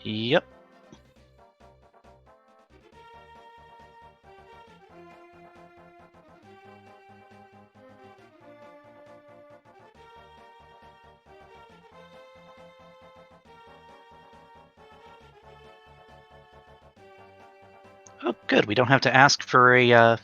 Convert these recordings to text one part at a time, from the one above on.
Yep. Oh, good. We don't have to ask for a...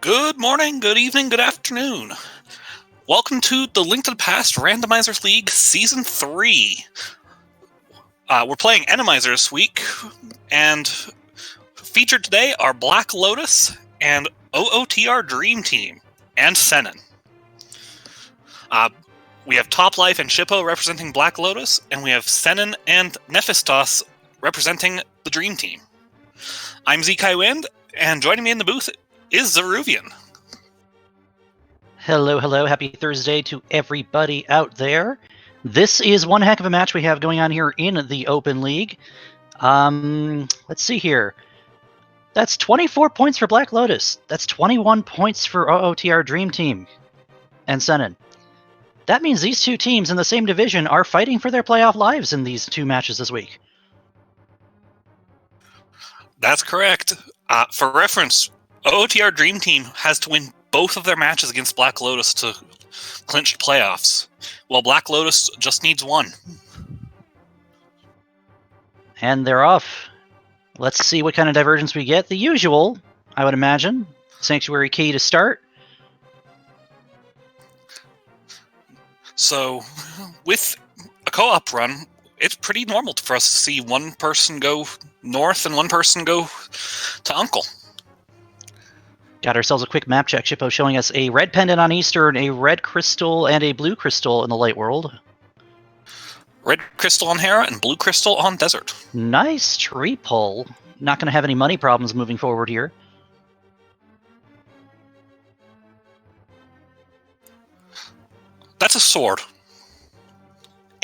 Good morning, good evening, good afternoon. Welcome to the Link to the Past Randomizers League Season 3. We're playing Enemizer this week, and featured today are Black Lotus and OOTR Dream Team, and Senen. We have Topplife and Shippou representing Black Lotus, and we have Senen and Nephistoss representing the Dream Team. I'm Zekai Wind, and joining me in the booth is Zeruvian. Hello, hello. Happy Thursday to everybody out there. This is one heck of a match we have going on here in the Open League. Let's see here. That's 24 points for Black Lotus. That's 21 points for OOTR Dream Team and Senen. That means these two teams in the same division are fighting for their playoff lives in these two matches this week. That's correct. For reference, OOTR Dream Team has to win both of their matches against Black Lotus to clinch the playoffs, while Black Lotus just needs one. And they're off. Let's see what kind of divergence we get. The usual, I would imagine. Sanctuary key to start. So, with a co-op run, it's pretty normal for us to see one person go north and one person go to Uncle. Got ourselves a quick map check. Shippou showing us a red pendant on Eastern, a red crystal, and a blue crystal in the light world. Red crystal on Hera and blue crystal on Desert. Nice tree pull. Not going to have any money problems moving forward here. That's a sword.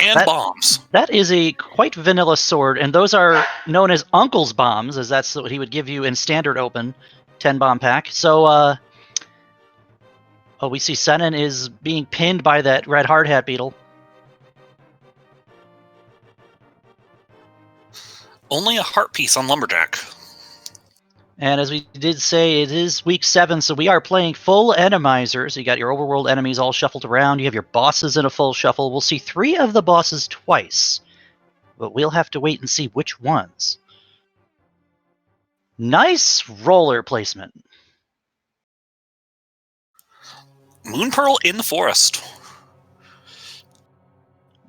And bombs. That is a quite vanilla sword, and those are known as Uncle's Bombs, as that's what he would give you in standard open 10-bomb pack. So, we see Senen is being pinned by that red hard hat beetle. Only a heart piece on Lumberjack. And as we did say, it is week 7, so we are playing full Enemizer. So you got your overworld enemies all shuffled around. You have your bosses in a full shuffle. We'll see 3 of the bosses twice, but we'll have to wait and see which ones. Nice roller placement. Moon Pearl in the forest.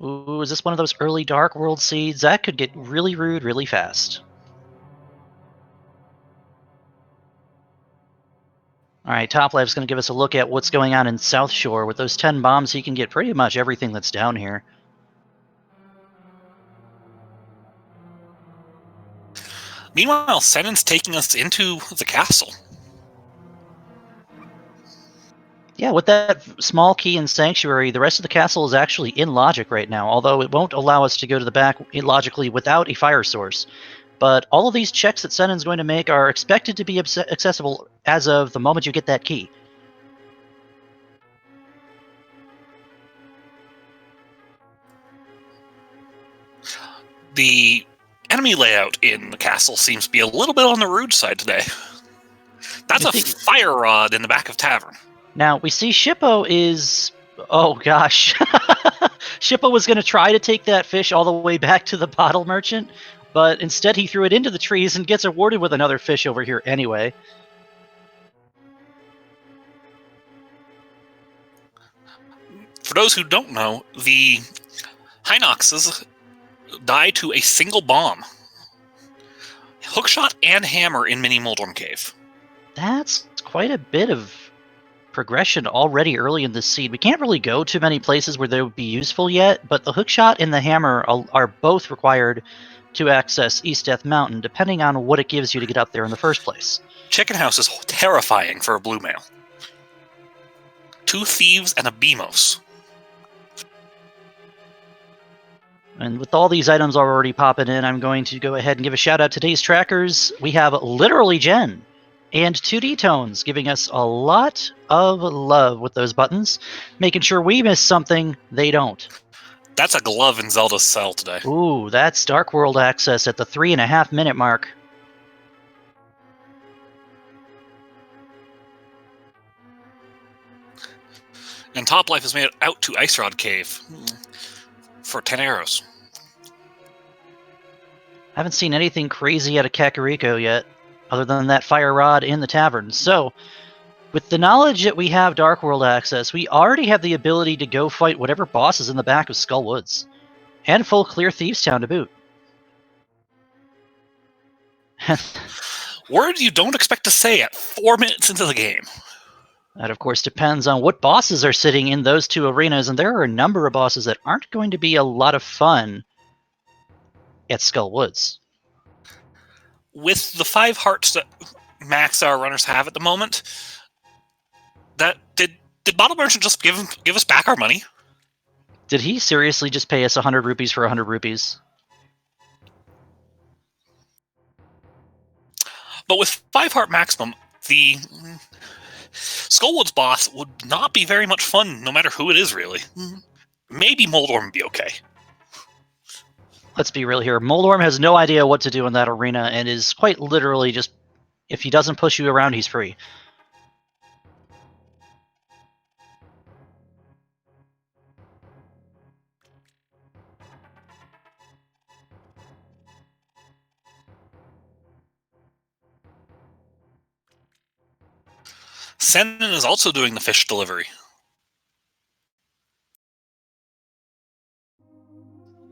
Ooh, is this one of those early Dark World seeds? That could get really rude really fast. Alright, Toplife's going to give us a look at what's going on in South Shore. With those 10 bombs, he can get pretty much everything that's down here. Meanwhile, Senen's taking us into the castle. Yeah, with that small key in Sanctuary, the rest of the castle is actually in logic right now, although it won't allow us to go to the back logically without a fire source. But all of these checks that Senen's going to make are expected to be accessible as of the moment you get that key. The enemy layout in the castle seems to be a little bit on the rude side today. That's a fire rod in the back of tavern. Now, we see Shippou is... Oh, gosh. Shippou was going to try to take that fish all the way back to the bottle merchant, but instead he threw it into the trees and gets awarded with another fish over here anyway. For those who don't know, the Hinoxes die to a single bomb. Hookshot and hammer in Mini Moldorm Cave. That's quite a bit of progression already early in this seed. We can't really go too many places where they would be useful yet, but the hookshot and the hammer are both required to access East Death Mountain, depending on what it gives you to get up there in the first place. Chicken House is terrifying for a blue male. 2 thieves and a Beamos. And with all these items already popping in, I'm going to go ahead and give a shout out to today's trackers. We have Literally Jen and 2D Tones giving us a lot of love with those buttons, making sure we miss something they don't. That's a glove in Zelda's cell today. Ooh, that's Dark World access at the 3.5 minute mark. And Toplife has made it out to Ice Rod Cave for 10 arrows. I haven't seen anything crazy out of Kakariko yet, other than that fire rod in the tavern. So, with the knowledge that we have Dark World access, we already have the ability to go fight whatever boss is in the back of Skull Woods. And full clear Thieves Town to boot. Words you don't expect to say at 4 minutes into the game. That, of course, depends on what bosses are sitting in those 2 arenas, and there are a number of bosses that aren't going to be a lot of fun at Skull Woods. With the 5 hearts that max our runners have at the moment, that did Bottle Merchant just give us back our money? Did he seriously just pay us 100 rupees for 100 rupees? But with 5 heart maximum, the Skullwoods boss would not be very much fun, no matter who it is, really. Maybe Moldorm would be okay. Let's be real here. Moldorm has no idea what to do in that arena and is quite literally just, if he doesn't push you around, he's free. Senen is also doing the fish delivery.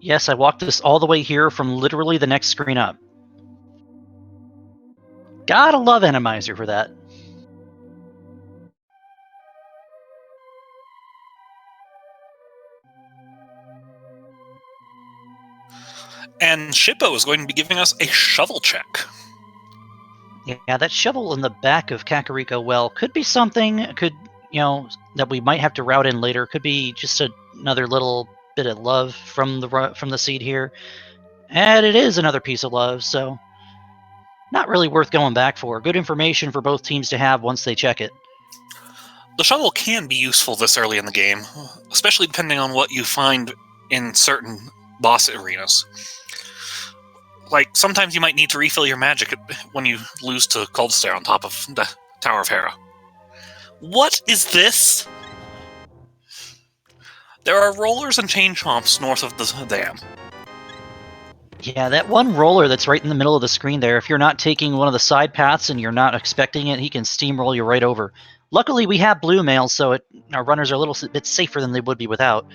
Yes, I walked this all the way here from literally the next screen up. Gotta love Enemizer for that. And Shippou is going to be giving us a shovel check. Yeah, that shovel in the back of Kakariko Well could be something, that we might have to route in later. Could be just another little bit of love from the seed here, and it is another piece of love. So not really worth going back for. Good information for both teams to have once they check it. The shuttle can be useful this early in the game, especially depending on what you find in certain boss arenas. Like, sometimes you might need to refill your magic when you lose to Coldstare on top of the Tower of Hera. What is this? There are rollers and chain chomps north of the dam. Yeah, that one roller that's right in the middle of the screen there, if you're not taking one of the side paths and you're not expecting it, he can steamroll you right over. Luckily, we have blue mail, so our runners are a little bit safer than they would be without.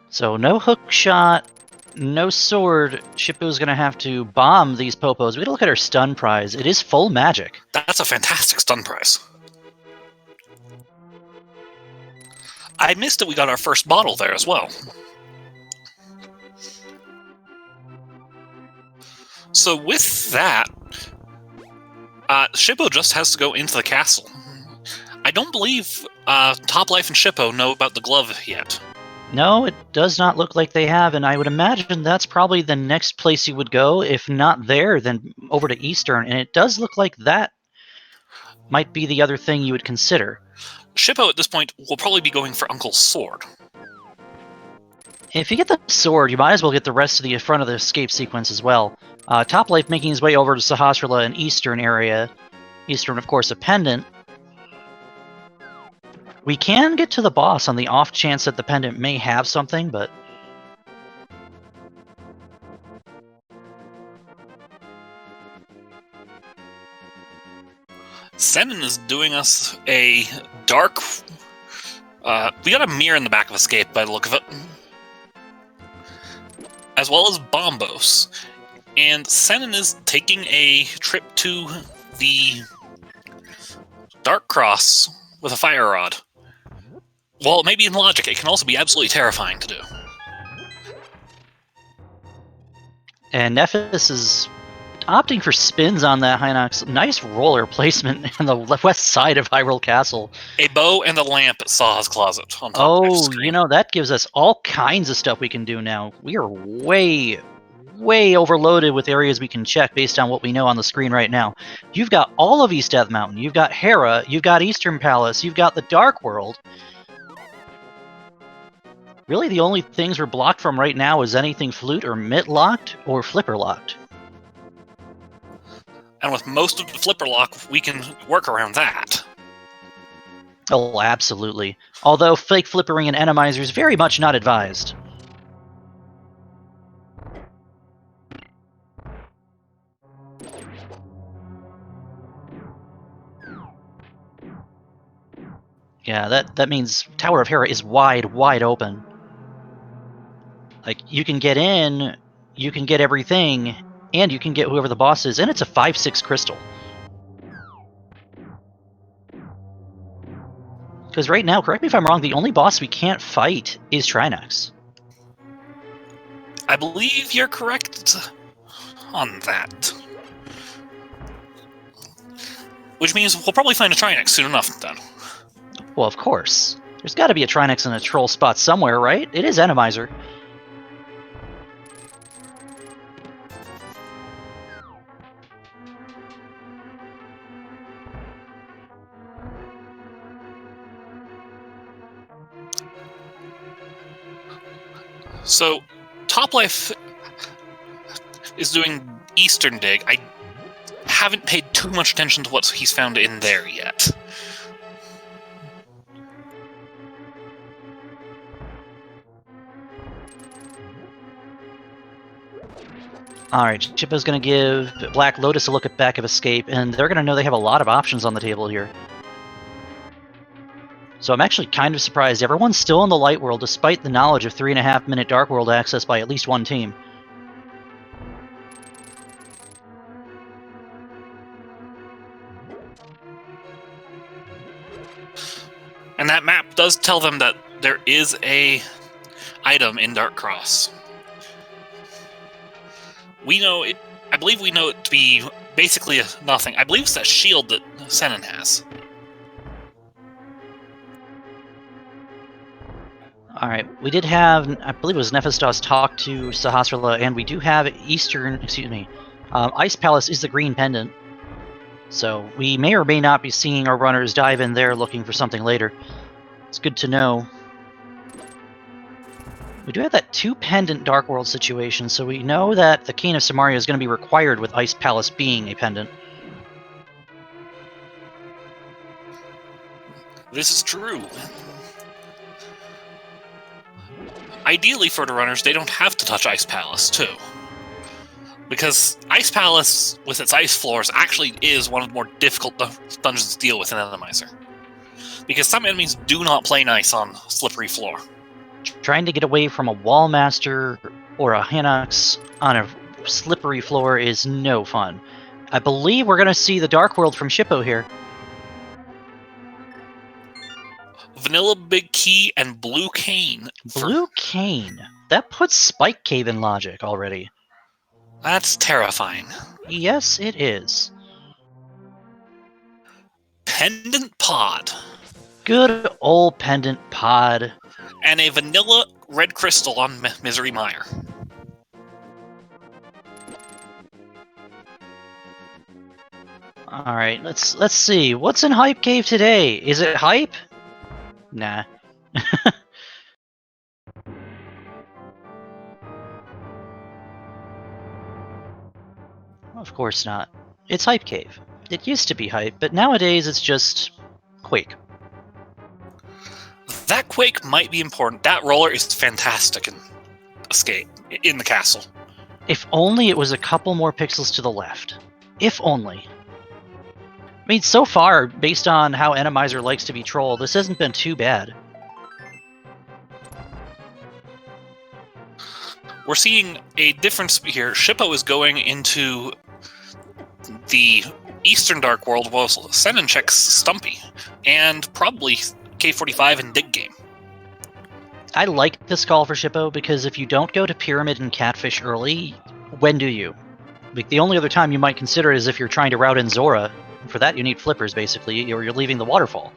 So no hook shot, no sword. Shippou's going to have to bomb these popos. We gotta look at our stun prize. It is full magic. That's a fantastic stun prize. I missed that we got our first bottle there as well. So with that, Shippou just has to go into the castle. I don't believe Topplife and Shippou know about the glove yet. No, it does not look like they have, and I would imagine that's probably the next place you would go. If not there, then over to Eastern, and it does look like that might be the other thing you would consider. Shippou at this point will probably be going for Uncle's sword. If you get the sword, you might as well get the rest of the front of the escape sequence as well. Topplife making his way over to Sahasrara in Eastern area. Eastern, of course, a pendant. We can get to the boss on the off chance that the pendant may have something, but... Senen is doing us a dark... we got a mirror in the back of Escape by the look of it. As well as Bombos. And Senen is taking a trip to the Dark Cross with a fire rod. Well, maybe in logic, it can also be absolutely terrifying to do. And Nephistoss is opting for spins on that Hinox. Nice roller placement on the west side of Hyrule Castle. A bow and a lamp at Saha's closet on top of the screen. You know, that gives us all kinds of stuff we can do now. We are way overloaded with areas we can check based on what we know on the screen right now. You've got all of East Death Mountain. You've got Hera. You've got Eastern Palace. You've got the Dark World. Really, the only things we're blocked from right now is anything flute or mitt locked or flipper locked. And with most of the flipper lock, we can work around that. Oh, absolutely. Although fake flippering and enemizer is very much not advised. Yeah, that means Tower of Hera is wide open. Like, you can get in, you can get everything, and you can get whoever the boss is, and it's a 5/6 crystal. Because right now, correct me if I'm wrong, the only boss we can't fight is Trinax. I believe you're correct on that. Which means we'll probably find a Trinax soon enough, then. Well, of course. There's got to be a Trinax in a troll spot somewhere, right? It is Enemizer. So, Topplife is doing Eastern Dig. I haven't paid too much attention to what he's found in there yet. Alright, Shippou's going to give Black Lotus a look at Back of Escape, and they're going to know they have a lot of options on the table here. So I'm actually kind of surprised. Everyone's still in the Light World, despite the knowledge of 3.5-minute Dark World access by at least one team. And that map does tell them that there is a item in Dark Cross. We know I believe we know it to be basically nothing. I believe it's that shield that Senen has. Alright, we did have, I believe it was Nephistoss, talk to Sahasrahla, and we do have Ice Palace is the green pendant. So we may or may not be seeing our runners dive in there looking for something later. It's good to know. We do have that 2-pendant Dark World situation, so we know that the King of Samaria is going to be required with Ice Palace being a pendant. This is true. Ideally for the runners, they don't have to touch Ice Palace, too. Because Ice Palace, with its ice floors, actually is one of the more difficult dungeons to deal with in Randomizer. Because some enemies do not play nice on slippery floor. Trying to get away from a Wall Master or a Hinox on a slippery floor is no fun. I believe we're going to see the Dark World from Shippou here. Vanilla Big Key and Blue Cane. Blue Cane? That puts Spike Cave in logic already. That's terrifying. Yes, it is. Pendant Pod. Good old Pendant Pod. And a vanilla red crystal on Misery Mire. Alright, let's see. What's in Hype Cave today? Is it hype? Nah. Of course not. It's Hype Cave. It used to be hype, but nowadays it's just Quake. That Quake might be important. That roller is fantastic in Escape, in the castle. If only it was a couple more pixels to the left. If only. I mean, so far, based on how Enemizer likes to be trolled, this hasn't been too bad. We're seeing a difference here. Shippou is going into the Eastern Dark World, while Senen checks Stumpy, and probably K45 and Dig Game. I like this call for Shippou because if you don't go to Pyramid and Catfish early, when do you? Like, the only other time you might consider it is if you're trying to route in Zora. For that, you need flippers, basically, or you're leaving the waterfall.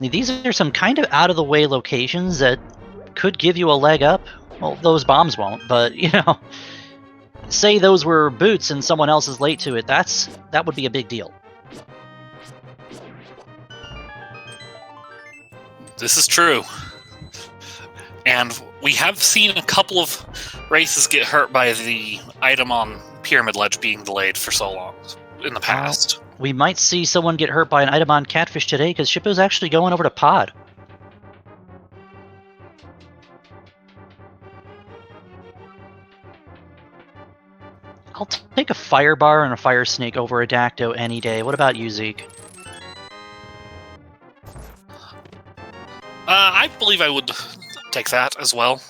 These are some kind of out-of-the-way locations that could give you a leg up. Well, those bombs won't, but, you know, say those were boots and someone else is late to it, that would be a big deal. This is true. And we have seen a couple of races get hurt by the item on Pyramid Ledge being delayed for so long in the past. We might see someone get hurt by an item on Catfish today because Shippou's actually going over to Pod. I'll take a Fire Bar and a Fire Snake over a Dacto any day. What about you, Zeke? I believe I would take that as well.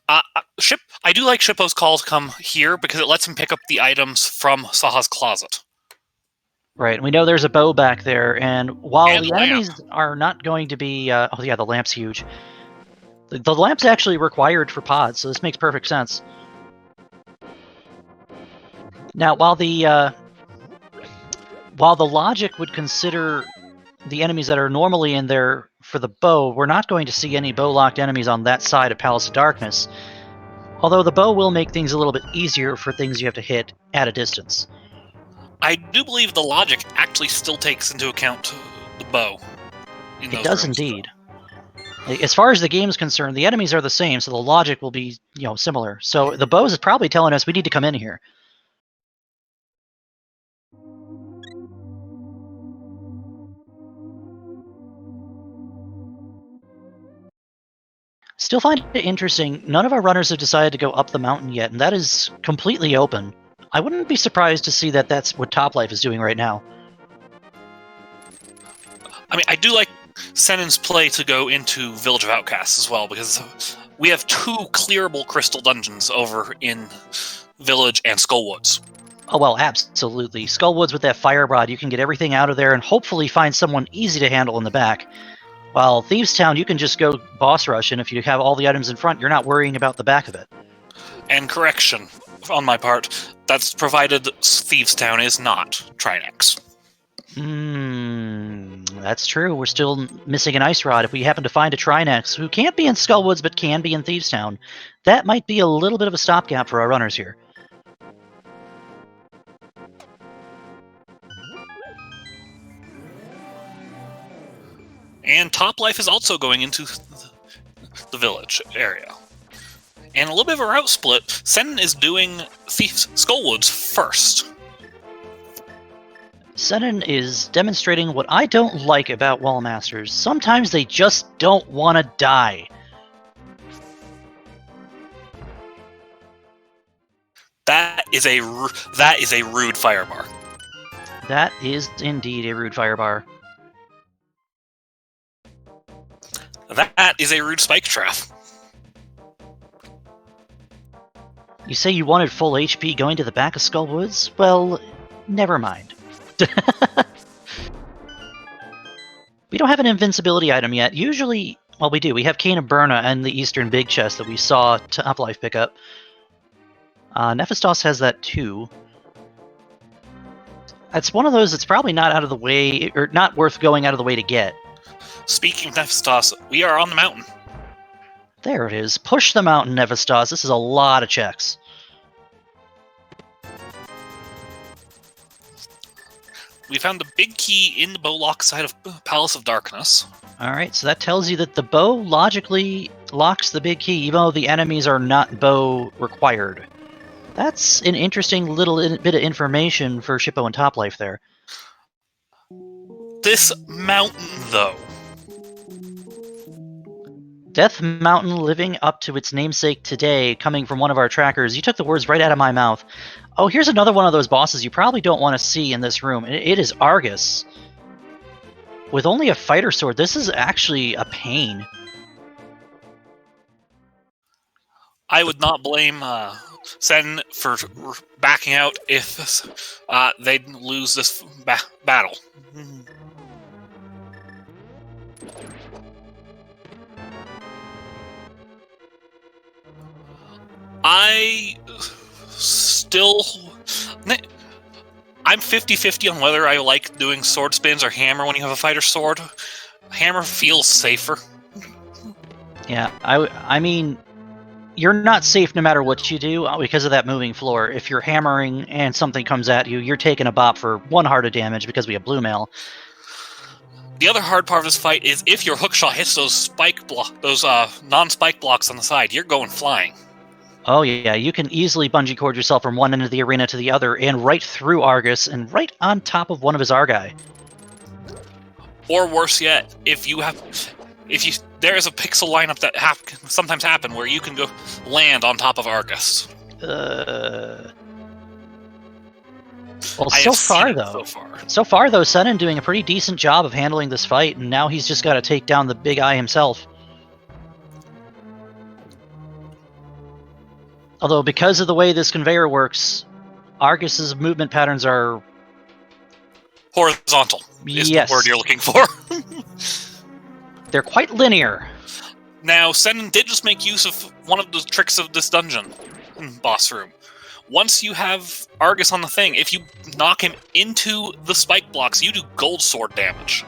I do like Shippou's call to come here because it lets him pick up the items from Saha's closet. Right, we know there's a bow back there, and while And the lamp. enemies are not going to be... oh yeah, the lamp's huge. The lamp's actually required for pods, so this makes perfect sense. Now, while the logic would consider the enemies that are normally in there for the bow, we're not going to see any bow-locked enemies on that side of Palace of Darkness. Although the bow will make things a little bit easier for things you have to hit at a distance. I do believe the logic actually still takes into account the bow. It does indeed. As far as the game is concerned, the enemies are the same, so the logic will be, similar. So the bow is probably telling us we need to come in here. Still find it interesting, none of our runners have decided to go up the mountain yet, and that is completely open. I wouldn't be surprised to see that that's what Topplife is doing right now. I mean, I do like Senen's play to go into Village of Outcasts as well, because we have 2 clearable crystal dungeons over in Village and Skullwoods. Oh, well, absolutely. Skullwoods with that fire rod, you can get everything out of there and hopefully find someone easy to handle in the back. While Thieves Town, you can just go boss rush, and if you have all the items in front, you're not worrying about the back of it. And correction on my part, that's provided Thieves Town is not Trinex. That's true. We're still missing an ice rod. If we happen to find a Trinex who can't be in Skullwoods but can be in Thieves Town, that might be a little bit of a stopgap for our runners here. And Topplife is also going into the village area. And a little bit of a route split. Senen is doing Skullwoods first. Senen is demonstrating what I don't like about Wallmasters. Sometimes they just don't want to die. That is a rude firebar. That is indeed a rude firebar. That is a rude spike trap. You say you wanted full HP going to the back of Skullwoods? Well, never mind. We don't have an invincibility item yet. Usually, well, we do. We have Cane of Burna and the Eastern Big Chest that we saw Topplife pick up. Nephistoss has that too. It's one of those that's probably not out of the way, or not worth going out of the way to get. Speaking of Nephistoss, we are on the mountain. There it is. Push the mountain, Nephistoss. This is a lot of checks. We found the big key in the bow lock side of Palace of Darkness. Alright, so that tells you that the bow logically locks the big key, even though the enemies are not bow required. That's an interesting little bit of information for Shippou and Topplife there. This mountain, though. Death Mountain living up to its namesake today, coming from one of our trackers. You took the words right out of my mouth. Oh, here's another one of those bosses you probably don't want to see in this room. It is Argus. With only a fighter sword, this is actually a pain. I would not blame Senen for backing out if they'd lose this battle. I'm 50-50 on whether I like doing sword spins or hammer when you have a fighter sword. Hammer feels safer. Yeah, I mean, you're not safe no matter what you do because of that moving floor. If you're hammering and something comes at you, you're taking a bop for 1 heart of damage because we have blue mail. The other hard part of this fight is if your hookshot hits those non-spike blocks on the side, you're going flying. Oh yeah, you can easily bungee cord yourself from one end of the arena to the other and right through Argus and right on top of one of his Argai. Or worse yet, there is a pixel lineup that sometimes happen where you can go land on top of Argus. Well, so far though, Senen doing a pretty decent job of handling this fight, and now he's just got to take down the big eye himself. Although, because of the way this conveyor works, Argus's movement patterns are... horizontal is the word you're looking for. They're quite linear. Now, Senen did just make use of one of the tricks of this dungeon boss room. Once you have Argus on the thing, if you knock him into the spike blocks, you do gold sword damage.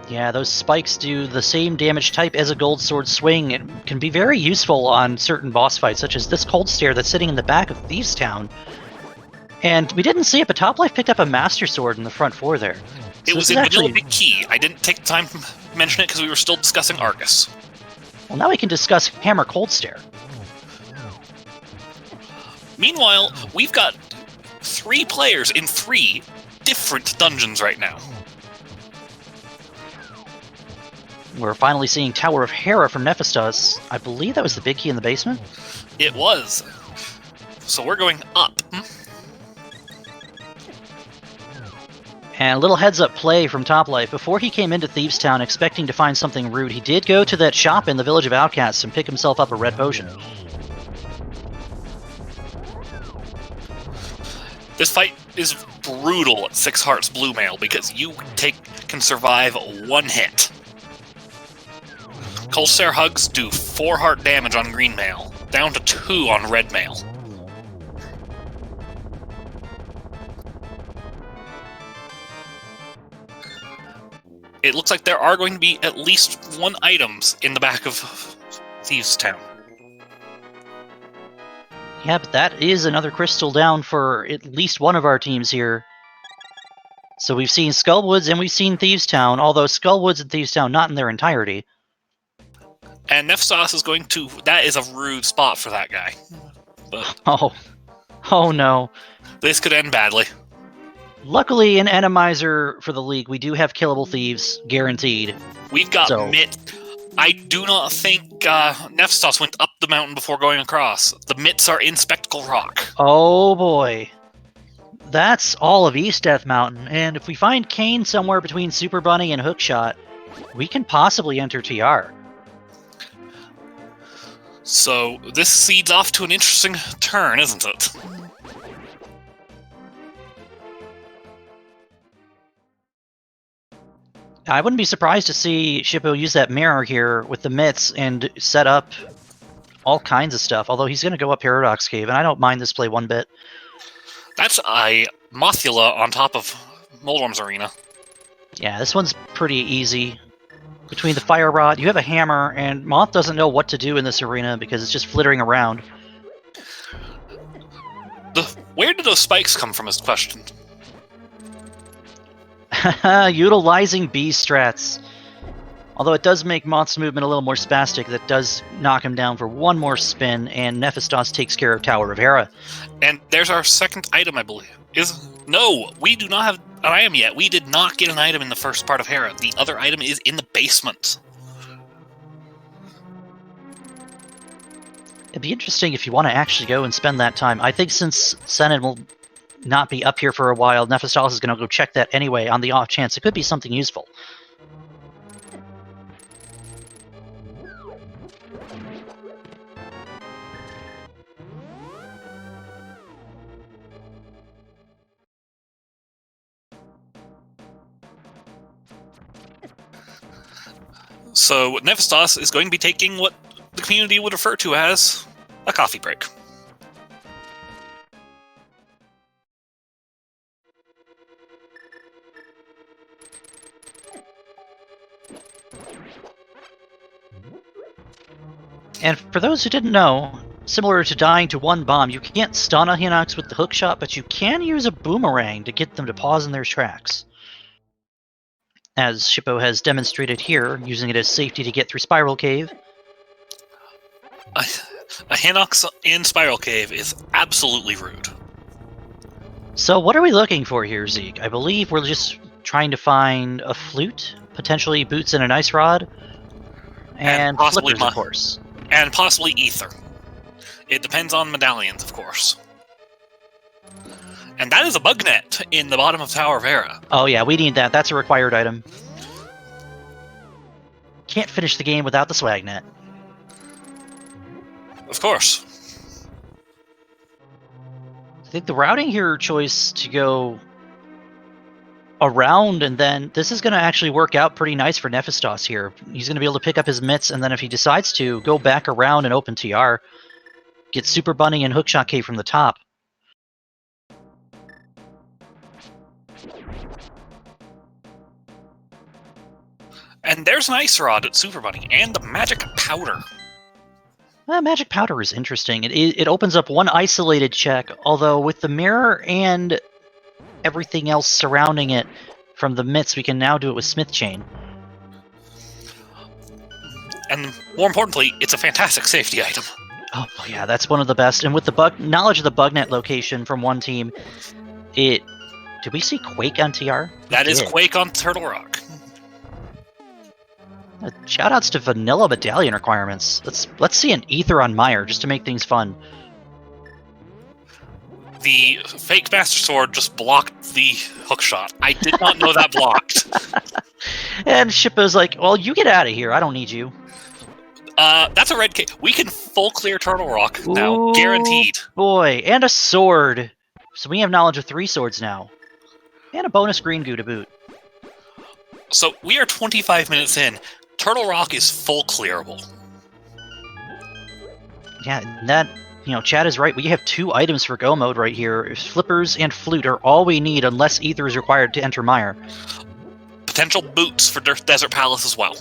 Yeah, those spikes do the same damage type as a gold sword swing. It can be very useful on certain boss fights, such as this cold stare that's sitting in the back of Thieves Town. And we didn't see it, but Topplife picked up a Master Sword in the front 4 there. It was in Vanilla Big Key. I didn't take the time to mention it because we were still discussing Argus. Well, now we can discuss Hammer Cold Stare. Meanwhile, we've got 3 players in 3 different dungeons right now. We're finally seeing Tower of Hera from Nephistoss. I believe that was the big key in the basement? It was. So we're going up. And a little heads-up play from Topplife. Before he came into Thieves Town expecting to find something rude, he did go to that shop in the Village of Outcasts and pick himself up a red potion. This fight is brutal at 6 hearts blue mail because you can survive 1 hit. Cold Stare Hugs do 4 heart damage on green mail. down to 2 on red mail. It looks like there are going to be at least 1 items in the back of Thieves' Town. Yeah, but that is another crystal down for at least one of our teams here. So we've seen Skullwoods and we've seen Thieves' Town, although Skullwoods and Thieves' Town not in their entirety. And Nephistoss is going to... That is a rude spot for that guy. But Oh no. This could end badly. Luckily, in Enemizer for the League, we do have killable thieves, guaranteed. We've got Mitt. I do not think Nephistoss went up the mountain before going across. The Mitts are in Spectacle Rock. Oh boy. That's all of East Death Mountain, and if we find Kane somewhere between Super Bunny and Hookshot, we can possibly enter TR. So this seeds off to an interesting turn, isn't it? I wouldn't be surprised to see Shippou use that mirror here with the mitts and set up all kinds of stuff, although he's going to go up Paradox Cave, and I don't mind this play one bit. That's a Mothula on top of Moldworm's Arena. Yeah, this one's pretty easy. Between the Fire Rod, you have a hammer, and Moth doesn't know what to do in this arena because it's just flittering around. Where did those spikes come from is the question. Utilizing B strats. Although it does make Moth's movement a little more spastic, that does knock him down for one more spin, and Nephistoss takes care of Tower of Hera. And there's our second item, I believe. No, we do not have an item yet. We did not get an item in the first part of Hera. The other item is in the basement. It'd be interesting if you want to actually go and spend that time. I think since Senen will not be up here for a while, Nephistoss is going to go check that anyway on the off chance it could be something useful. So Nephistoss is going to be taking what the community would refer to as a coffee break. And for those who didn't know, similar to dying to one bomb, you can't stun a Hinox with the hook shot, but you can use a boomerang to get them to pause in their tracks. As Shippou has demonstrated here, using it as safety to get through Spiral Cave. A Hinox in Spiral Cave is absolutely rude. So what are we looking for here, Zeke? I believe we're just trying to find a flute, potentially boots and an ice rod, and flippers, of course. And possibly ether. It depends on medallions, of course. And that is a bug net in the bottom of Tower of Hera. Oh yeah, we need that. That's a required item. Can't finish the game without the swag net. Of course. I think the routing here choice to go around, and then this is going to actually work out pretty nice for Nephistoss here. He's going to be able to pick up his mitts, and then if he decides to, go back around and open TR. Get Super Bunny and Hookshot Cave from the top. And there's an Ice Rod at Super Bunny, and the Magic Powder. Magic Powder is interesting. It opens up one isolated check, although with the mirror and everything else surrounding it from the mitts, we can now do it with Smith Chain. And more importantly, it's a fantastic safety item. Oh yeah, that's one of the best. And with the knowledge of the bugnet location from one team, did we see Quake on TR? That is Quake on Turtle Rock. Shoutouts to vanilla medallion requirements. Let's see an ether on Meyer just to make things fun. The fake Master Sword just blocked the hookshot. I did not know that blocked. And Shippou's like, well, you get out of here. I don't need you. That's a red cake. We can full clear Turtle Rock now. Guaranteed. Boy, and a sword. So we have knowledge of 3 swords now. And a bonus green goo to boot. So we are 25 minutes in. Turtle Rock is full clearable. Yeah, that, Chad is right. We have 2 items for go mode right here. Flippers and flute are all we need unless ether is required to enter mire. Potential boots for Desert Palace as well.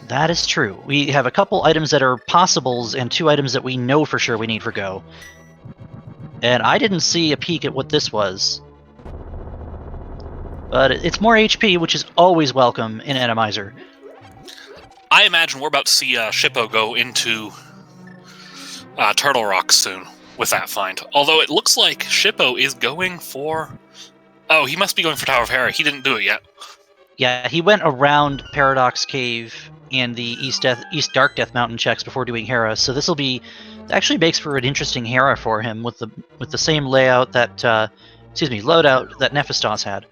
That is true. We have a couple items that are possibles and 2 items that we know for sure we need for go. And I didn't see a peek at what this was. But it's more HP, which is always welcome in Atomizer. I imagine we're about to see Shippou go into Turtle Rock soon with that find. Although it looks like Shippou is going for... Oh, he must be going for Tower of Hera. He didn't do it yet. Yeah, he went around Paradox Cave and the East Dark Death Mountain checks before doing Hera, so this will be... actually makes for an interesting Hera for him with the same layout that... loadout that Nephistoss had.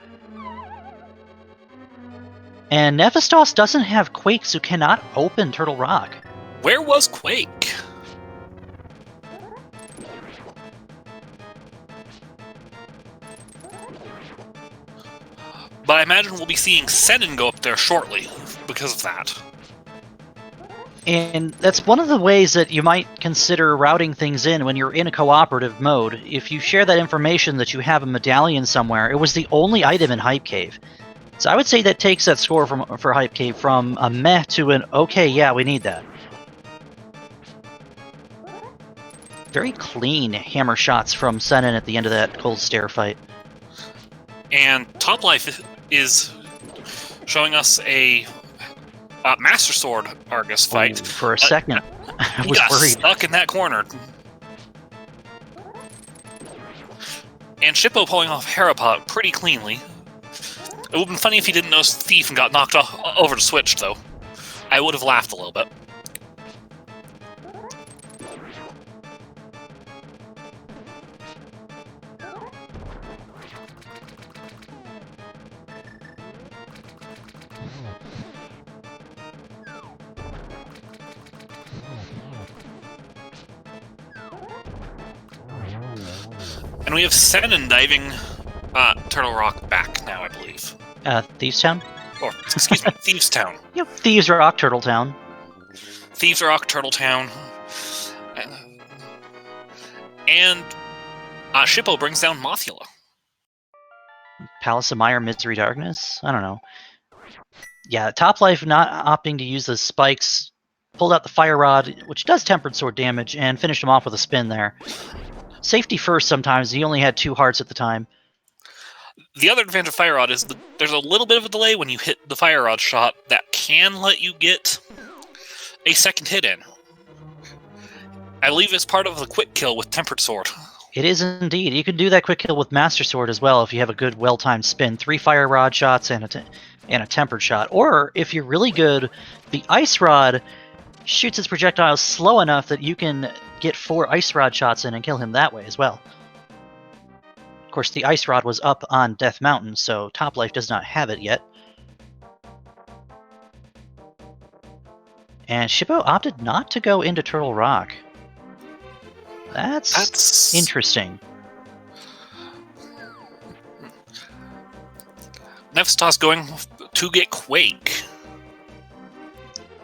And Nephistoss doesn't have Quake, so cannot open Turtle Rock. Where was Quake? But I imagine we'll be seeing Senen go up there shortly because of that. And that's one of the ways that you might consider routing things in when you're in a cooperative mode. If you share that information that you have a medallion somewhere, it was the only item in Hype Cave. So I would say that takes that score for Hype Cave from a meh to an okay, yeah, we need that. Very clean hammer shots from Senen at the end of that cold stare fight. And Topplife is showing us a Master Sword Argus fight. For a second, I was worried. Stuck in that corner. And Shippou pulling off Herapot pretty cleanly. It would have been funny if he didn't notice Thief and got knocked over to Switch, though. I would have laughed a little bit. And we have Senen diving Turtle Rock back now, I believe. Thieves Town? Or, excuse me, Thieves Town. Yep, Thieves Rock, Turtle Town. Thieves Rock, Turtle Town. And Shippou brings down Mothula. Palace of Mire, Misery Darkness? I don't know. Yeah, Topplife not opting to use the spikes, pulled out the Fire Rod, which does Tempered Sword damage, and finished him off with a spin there. Safety first sometimes, he only had 2 hearts at the time. The other advantage of Fire Rod is there's a little bit of a delay when you hit the Fire Rod shot that can let you get a second hit in. I believe it's part of the quick kill with Tempered Sword. It is indeed. You can do that quick kill with Master Sword as well if you have a good, well-timed spin. 3 Fire Rod shots and a Tempered shot. Or, if you're really good, the Ice Rod shoots its projectiles slow enough that you can get 4 Ice Rod shots in and kill him that way as well. Of course, the Ice Rod was up on Death Mountain, so Topplife does not have it yet. And Shippou opted not to go into Turtle Rock. That's interesting. Nephistoss going to get Quake.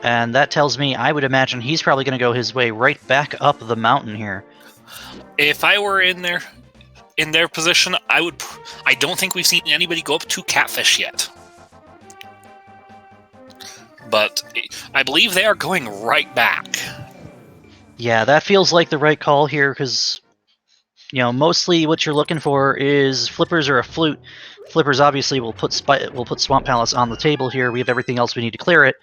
And that tells me, I would imagine he's probably going to go his way right back up the mountain here. If I were in their position, I don't think we've seen anybody go up to Catfish yet. But I believe they are going right back. Yeah, that feels like the right call here, because, mostly what you're looking for is flippers or a flute. Flippers obviously will put Swamp Palace on the table here. We have everything else we need to clear it.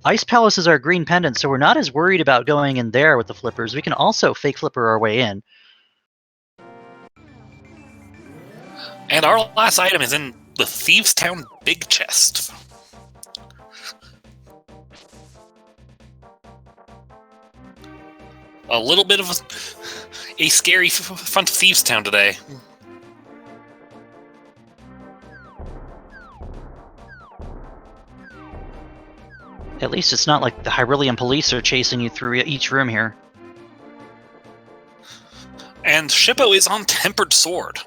Ice Palace is our green pendant, so we're not as worried about going in there with the flippers. We can also fake flipper our way in. And our last item is in the Thieves Town Big Chest. A little bit of a scary front of Thieves Town today. At least it's not like the Hyrillian police are chasing you through each room here. And Shippou is on Tempered Sword.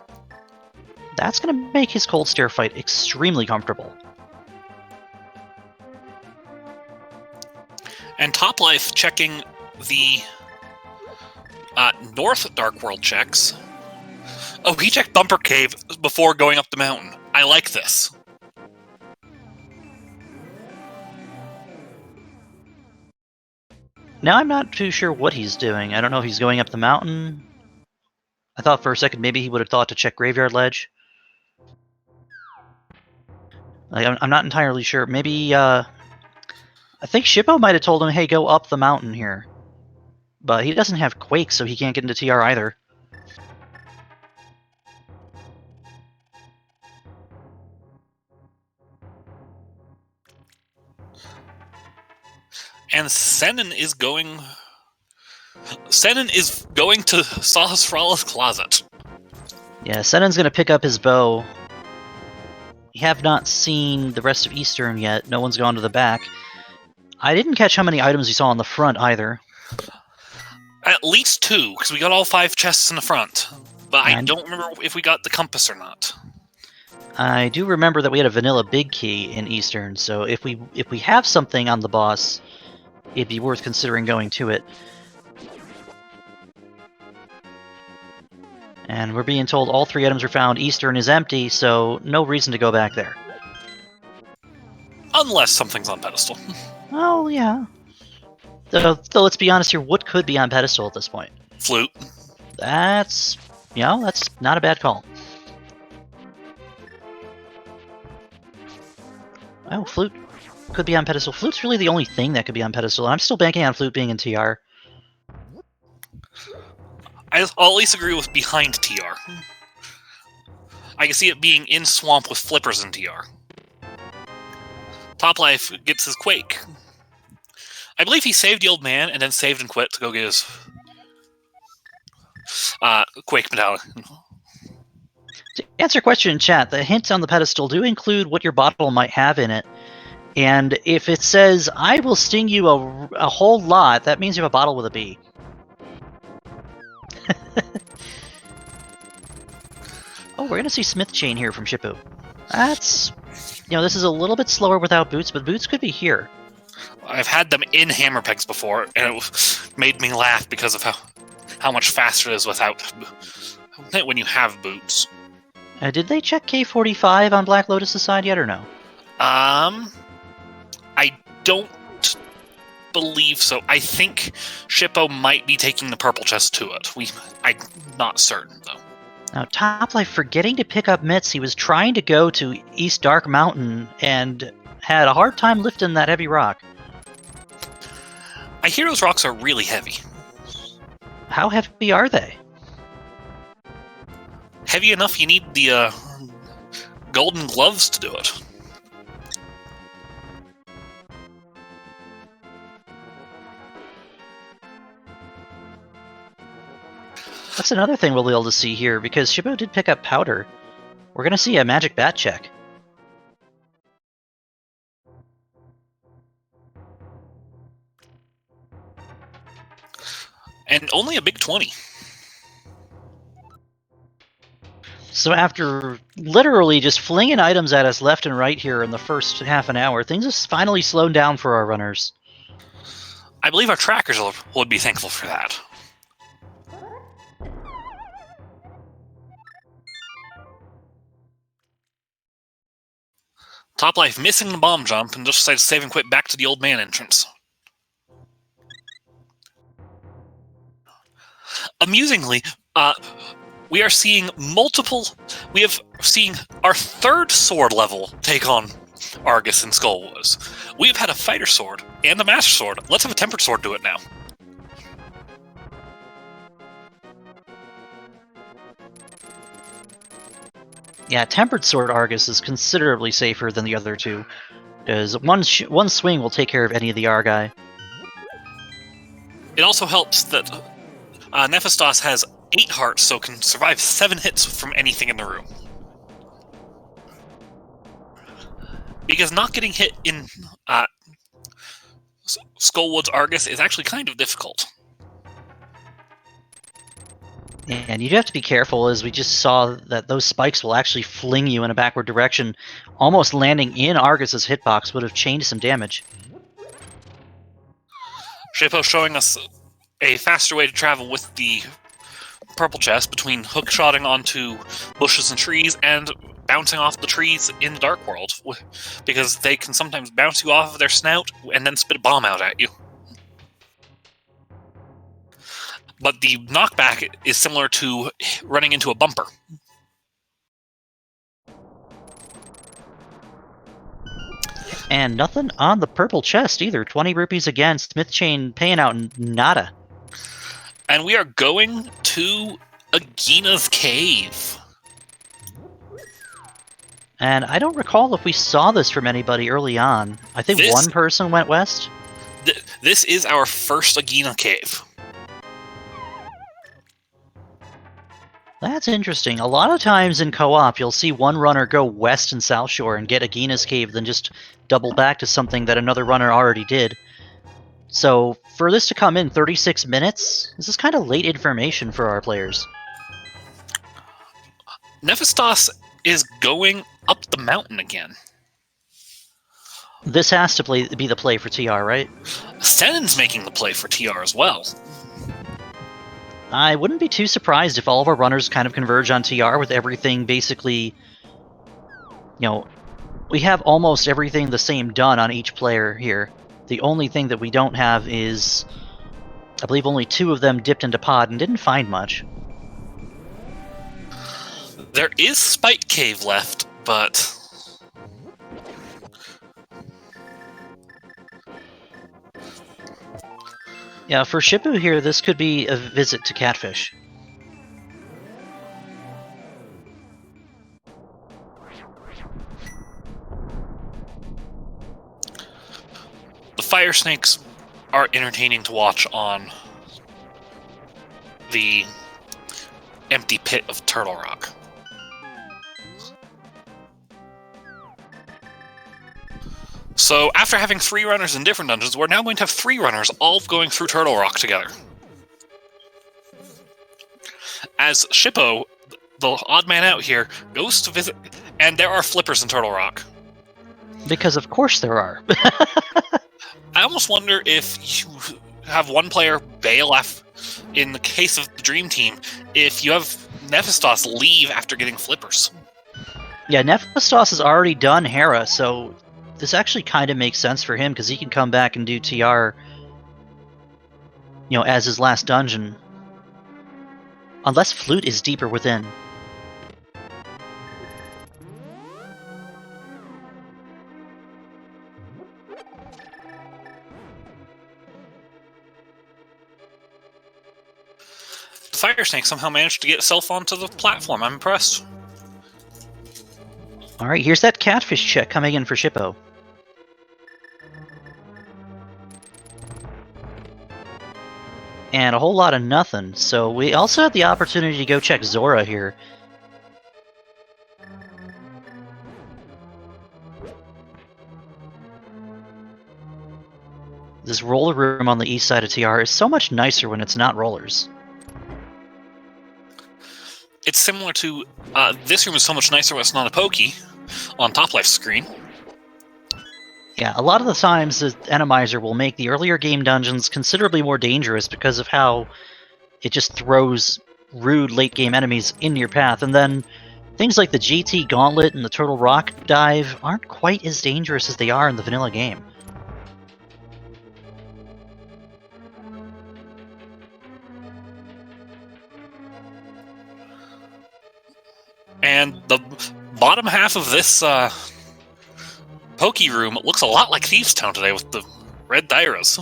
That's going to make his Cold Stare fight extremely comfortable. And Topplife checking the North Dark World checks. Oh, he checked Bumper Cave before going up the mountain. I like this. Now I'm not too sure what he's doing. I don't know if he's going up the mountain. I thought for a second maybe he would have thought to check Graveyard Ledge. Like, I'm not entirely sure. Maybe, I think Shippou might have told him, hey, go up the mountain here. But he doesn't have Quake, so he can't get into TR either. And Senen is going to Sahasrara's closet. Yeah, Senen's going to pick up his bow. We have not seen the rest of Eastern yet. No one's gone to the back. I didn't catch how many items you saw on the front either. At least 2, because we got all 5 chests in the front. But I don't remember if we got the compass or not. I do remember that we had a vanilla big key in Eastern, so if we have something on the boss, it'd be worth considering going to it. And we're being told all 3 items are found. Eastern is empty, so no reason to go back there. Unless something's on pedestal. Oh, yeah. Though let's be honest here, what could be on pedestal at this point? Flute. That's not a bad call. Oh, Flute could be on pedestal. Flute's really the only thing that could be on pedestal. I'm still banking on Flute being in TR. I'll at least agree with behind TR. I can see it being in Swamp with flippers in TR. Topplife gets his Quake. I believe he saved the old man and then saved and quit to go get his Quake medallion. To answer your question in chat, the hints on the pedestal do include what your bottle might have in it. And if it says, I will sting you a whole lot, that means you have a bottle with a B. Oh, we're going to see Smith Chain here from Shippou. That's... this is a little bit slower without boots, but boots could be here. I've had them in hammer pegs before, and it made me laugh because of how much faster it is without when you have boots. Did they check K45 on Black Lotus' side yet, or no? I don't believe so. I think Shippou might be taking the purple chest to it. I'm not certain, though. Now, Topplife, forgetting to pick up mitts, he was trying to go to East Dark Mountain and had a hard time lifting that heavy rock. I hear those rocks are really heavy. How heavy are they? Heavy enough you need the golden gloves to do it. That's another thing we'll be able to see here, because Shippou did pick up powder. We're going to see a magic bat check. And only a big 20. So after literally just flinging items at us left and right here in the first half an hour, things have finally slowed down for our runners. I believe our trackers would be thankful for that. Topplife missing the bomb jump and just decided to save and quit back to the old man entrance. Amusingly, we have seen our 3rd sword level take on Argus and Skullwoods. We've had a fighter sword and a master sword. Let's have a tempered sword do it now. Yeah, Tempered Sword Argus is considerably safer than the other two, because one swing will take care of any of the Argai. It also helps that Nephistoss has 8 hearts, so can survive 7 hits from anything in the room. Because not getting hit in Skullwood's Argus is actually kind of difficult. And you do have to be careful, as we just saw that those spikes will actually fling you in a backward direction. Almost landing in Argus's hitbox would have changed some damage. Shippou showing us a faster way to travel with the purple chest between hookshotting onto bushes and trees and bouncing off the trees in the Dark World, because they can sometimes bounce you off of their snout and then spit a bomb out at you. But the knockback is similar to running into a bumper. And nothing on the purple chest either. 20 rupees again. Smith Chain paying out nada. And we are going to Agina's Cave. And I don't recall if we saw this from anybody early on. I think one person went west. This is our first Agina Cave. That's interesting. A lot of times in co-op, you'll see one runner go west and south shore and get Agina's Cave, then just double back to something that another runner already did. So for this to come in 36 minutes, this is kind of late information for our players. Nephistoss is going up the mountain again. This has to be the play for TR, right? Senen's making the play for TR as well. I wouldn't be too surprised if all of our runners kind of converge on TR with everything basically, we have almost everything the same done on each player here. The only thing that we don't have is, I believe only 2 of them dipped into pod and didn't find much. There is Spike Cave left, but... Yeah, for Shippou here, this could be a visit to Catfish. The fire snakes are entertaining to watch on the empty pit of Turtle Rock. So, after having 3 runners in different dungeons, we're now going to have 3 runners all going through Turtle Rock together. As Shippou, the odd man out here, goes to visit... And there are flippers in Turtle Rock. Because of course there are. I almost wonder if you have one player bail in the case of the Dream Team, if you have Nephistoss leave after getting flippers. Yeah, Nephistoss has already done Hera, so... This actually kind of makes sense for him, because he can come back and do TR, as his last dungeon. Unless Flute is deeper within. The Fire Snake somehow managed to get itself onto the platform. I'm impressed. Alright, here's that Catfish check coming in for Shippou. And a whole lot of nothing. So we also have the opportunity to go check Zora here. This roller room on the east side of TR is so much nicer when it's not rollers. It's similar to... this room is so much nicer when it's not a pokey on Top-Life screen. Yeah, a lot of the times the Enemizer will make the earlier game dungeons considerably more dangerous because of how it just throws rude late-game enemies into your path, and then things like the GT Gauntlet and the Turtle Rock Dive aren't quite as dangerous as they are in the vanilla game. And the bottom half of this pokey room looks a lot like Thieves' Town today with the red Dairos.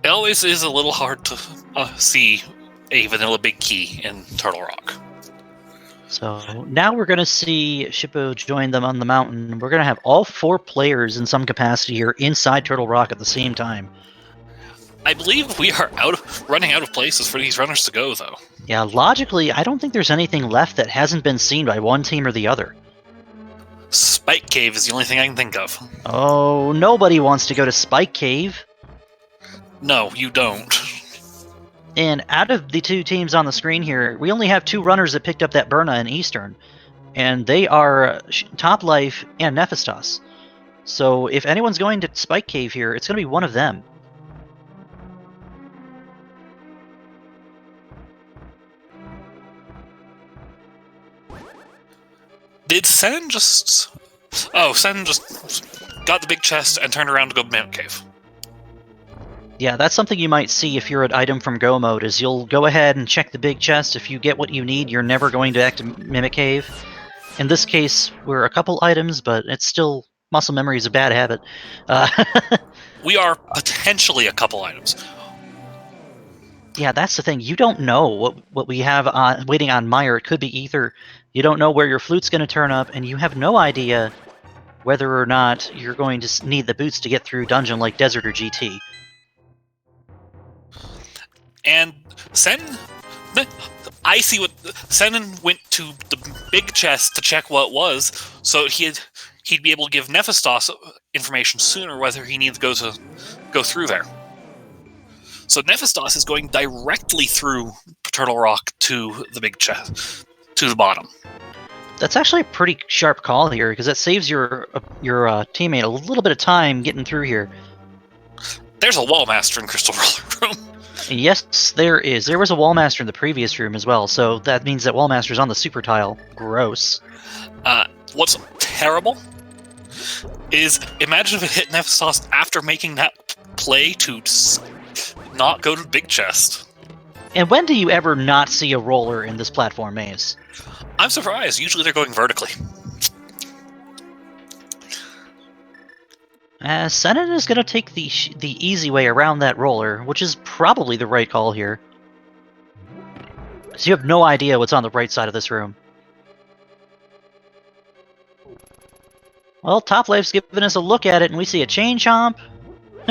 It always is a little hard to see a vanilla big key in Turtle Rock. So now we're going to see Shippou join them on the mountain. We're going to have all 4 players in some capacity here inside Turtle Rock at the same time. I believe we are running out of places for these runners to go, though. Yeah, logically, I don't think there's anything left that hasn't been seen by one team or the other. Spike Cave is the only thing I can think of. Oh, nobody wants to go to Spike Cave. No, you don't. And out of the 2 teams on the screen here, we only have 2 runners that picked up that Burna in Eastern. And they are Top Life and Nephistoss. So if anyone's going to Spike Cave here, it's going to be one of them. Did Senen just... Oh, Senen just got the big chest and turned around to go Mimic Cave. Yeah, that's something you might see if you're at item from Go mode, is you'll go ahead and check the big chest. If you get what you need, you're never going to active Mimic Cave. In this case, we're a couple items, but it's still... Muscle memory is a bad habit. We are potentially a couple items. Yeah, that's the thing. You don't know what we have waiting on Meyer. It could be either you don't know where your flute's going to turn up, and you have no idea whether or not you're going to need the boots to get through dungeon like Desert or GT. And Senen... I see what... Senen went to the big chest to check what it was, so he'd be able to give Nephistoss information sooner whether he needs to go through there. So Nephistoss is going directly through Turtle Rock to the big chest, to the bottom. That's actually a pretty sharp call here, because that saves your teammate a little bit of time getting through here. There's a Wallmaster in Crystal Roller Room. Yes, there is. There was a Wallmaster in the previous room as well, so that means that Wallmaster's on the super tile. Gross. What's terrible is, imagine if it hit Nephistoss after making that play to not go to the big chest. And when do you ever not see a roller in this platform maze? I'm surprised. Usually they're going vertically. Senen is going to take the easy way around that roller, which is probably the right call here. So you have no idea what's on the right side of this room. Well, Toplife's giving us a look at it, and we see a chain chomp.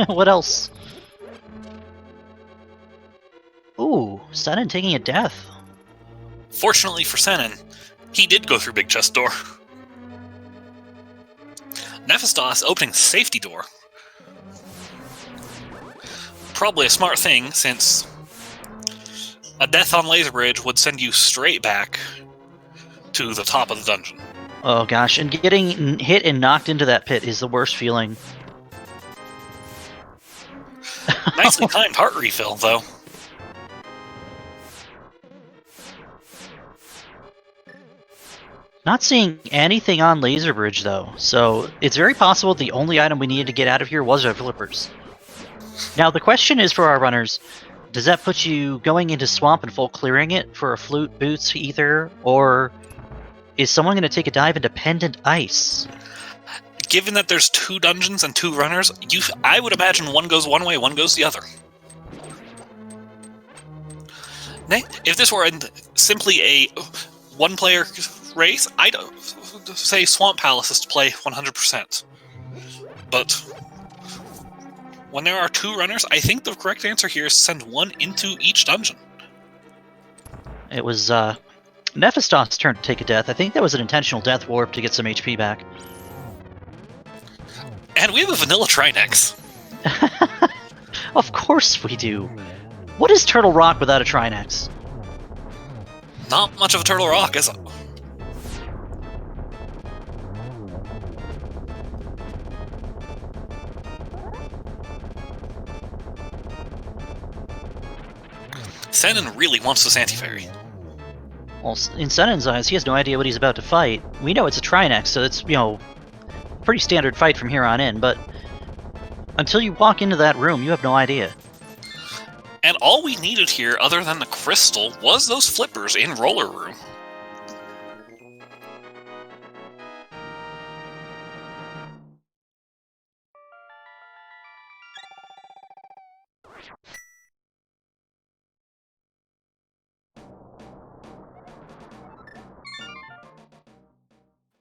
What else? Ooh, Senen taking a death. Fortunately for Senen, he did go through big chest door. Nephistoss opening safety door. Probably a smart thing, since a death on Laser Bridge would send you straight back to the top of the dungeon. Oh gosh, and getting hit and knocked into that pit is the worst feeling. Nicely timed heart refill, though. Not seeing anything on Laser Bridge, though, so it's very possible the only item we needed to get out of here was our flippers. Now, the question is for our runners, does that put you going into Swamp and full clearing it for a flute, boots, ether, or is someone going to take a dive into Pendant Ice? Given that there's 2 dungeons and 2 runners, I would imagine one goes one way, one goes the other. If this were simply a one-player race, I'd say Swamp Palace is to play 100%. But when there are 2 runners, I think the correct answer here is send one into each dungeon. It was Nephistoss' turn to take a death. I think that was an intentional death warp to get some HP back. And we have a vanilla Trinex. Of course we do. What is Turtle Rock without a Trinex? Not much of a Turtle Rock, is it? Senen really wants this anti-fairy. Well, in Senen's eyes, he has no idea what he's about to fight. We know it's a Trinex, so it's, pretty standard fight from here on in, but until you walk into that room, you have no idea. And all we needed here, other than the crystal, was those flippers in Roller Room.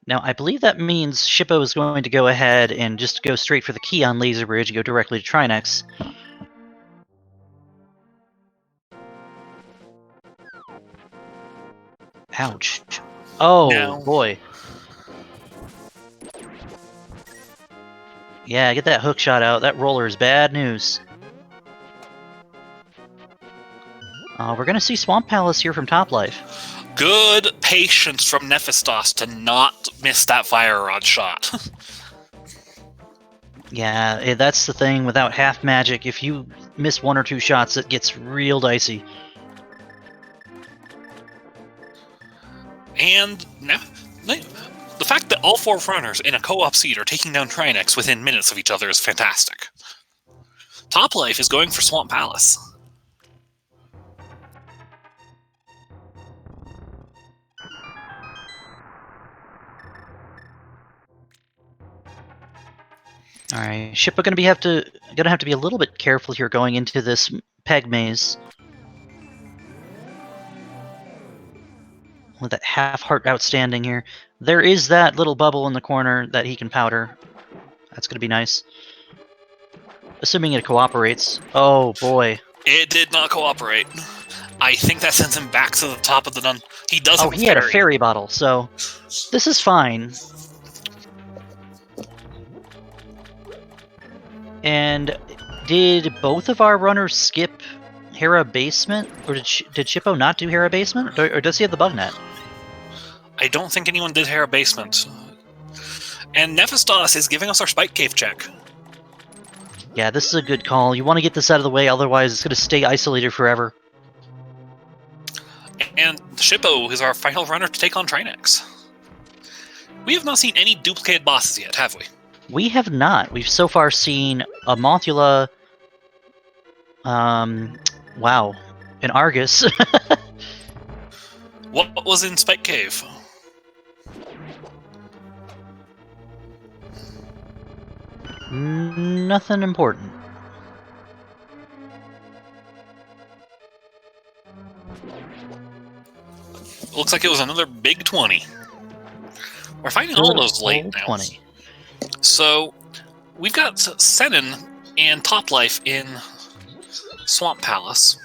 Now, I believe that means Shippou is going to go ahead and just go straight for the key on Laser Bridge and go directly to Trinex. Ouch. Oh, Now, boy. Yeah, get that hook shot out. That roller is bad news. We're going to see Swamp Palace here from Toplife. good patience from Nephistoss to not miss that fire rod shot. Yeah, that's the thing. Without half magic, if you miss 1 or 2 shots, it gets real dicey. And now, the fact that all 4 runners in a co-op seat are taking down Trinex within minutes of each other is fantastic. Topplife is going for Swamp Palace. All right, Shippou gonna have to be a little bit careful here going into this peg maze. With that half heart outstanding here, there is that little bubble in the corner that he can powder. That's gonna be nice. Assuming it cooperates. Oh boy. It did not cooperate. I think that sends him back to the top of the nun. He doesn't. Oh, he had a fairy bottle, so this is fine. And did both of our runners skip Hera Basement? Or did Shippou not do Hera Basement? Or does he have the bug net? I don't think anyone did Hera Basement. And Nephistoss is giving us our Spike Cave check. Yeah, this is a good call. You want to get this out of the way, otherwise it's going to stay isolated forever. And Shippou is our final runner to take on Trinex. We have not seen any duplicated bosses yet, have we? We have not. We've so far seen a Mothula... wow. An Argus. What was in Spike Cave? Nothing important. Looks like it was another big 20. We're finding all those late now. 20. So, we've got Senen and Topplife in Swamp Palace.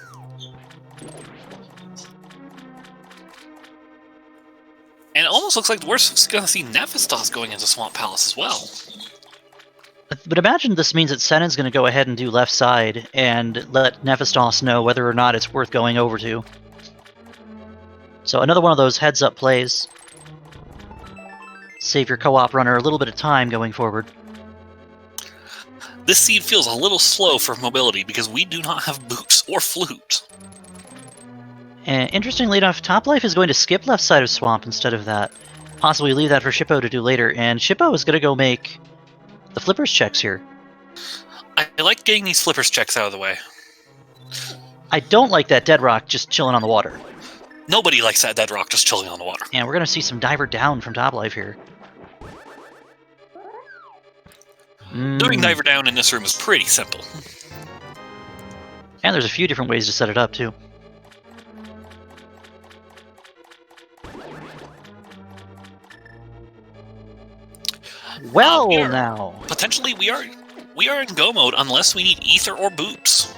And it almost looks like we're going to see Nephistoss going into Swamp Palace as well. But imagine this means that Senen's going to go ahead and do left side and let Nephistoss know whether or not it's worth going over to. So another one of those heads-up plays. Save your co-op runner a little bit of time going forward. This seed feels a little slow for mobility because we do not have boots or flute. And interestingly enough, Topplife is going to skip left side of Swamp instead of that. Possibly leave that for Shippou to do later, and Shippou is going to go make the flippers checks here. I like getting these flippers checks out of the way. I don't like that dead rock just chilling on the water. Nobody likes that dead rock just chilling on the water. And we're going to see some diver down from Topplife here. Doing diver down in this room is pretty simple. And there's a few different ways to set it up, too. Well, now. Potentially, we are in go mode unless we need ether or boots.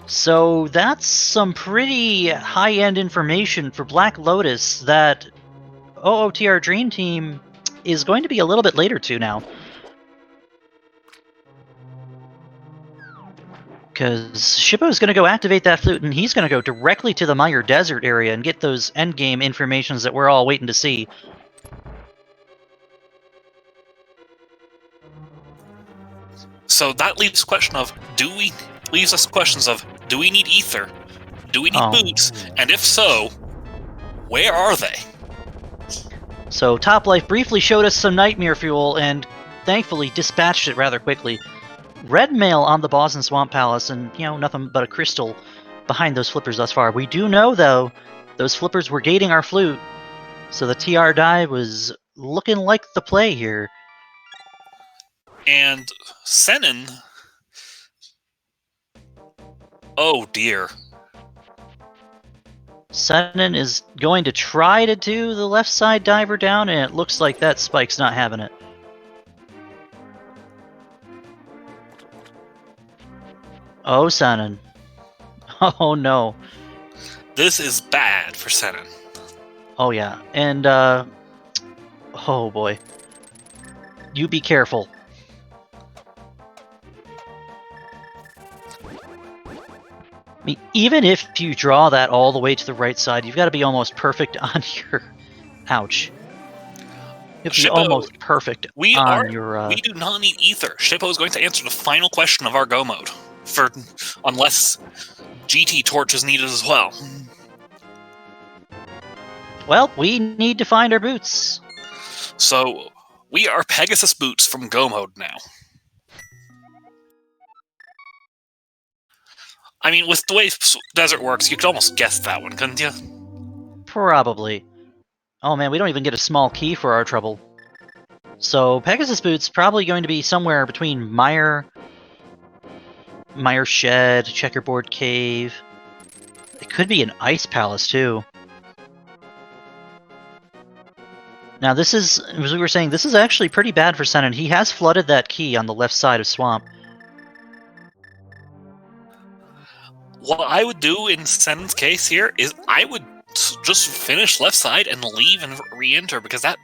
So that's some pretty high-end information for Black Lotus that OOTR Dream Team is going to be a little bit later to now. Because Shippou is going to go activate that flute, and he's going to go directly to the Mire Desert area and get those endgame informations that we're all waiting to see. So that leaves question of leaves us questions of do we need ether? Do we need boots? And if so, where are they? So Topplife briefly showed us some nightmare fuel and thankfully dispatched it rather quickly. Red mail on the boss in Swamp Palace, and nothing but a crystal behind those flippers thus far. We do know though, those flippers were gating our flute, so the TR die was looking like the play here. And Senen... Oh dear. Senen is going to try to do the left side diver down, and it looks like that spike's not having it. Oh, Senen. Oh no. This is bad for Senen. Oh yeah, and oh boy. You be careful. I mean, even if you draw that all the way to the right side, you've got to be almost perfect on your... Ouch. It'd be Shippou, almost perfect we on your... we do not need ether. Shippou is going to answer the final question of our go mode, unless GT torch is needed as well. Well, we need to find our boots. So we are Pegasus boots from go mode now. I mean, with the way desert works, you could almost guess that one, couldn't you? Probably. Oh man, we don't even get a small key for our trouble. So Pegasus boots probably going to be somewhere between Mire Shed, Checkerboard Cave. It could be an Ice Palace too. Now this is, as we were saying, this is actually pretty bad for Senen. He has flooded that key on the left side of Swamp. What I would do in Senen's case here is I would just finish left side and leave and re-enter, because that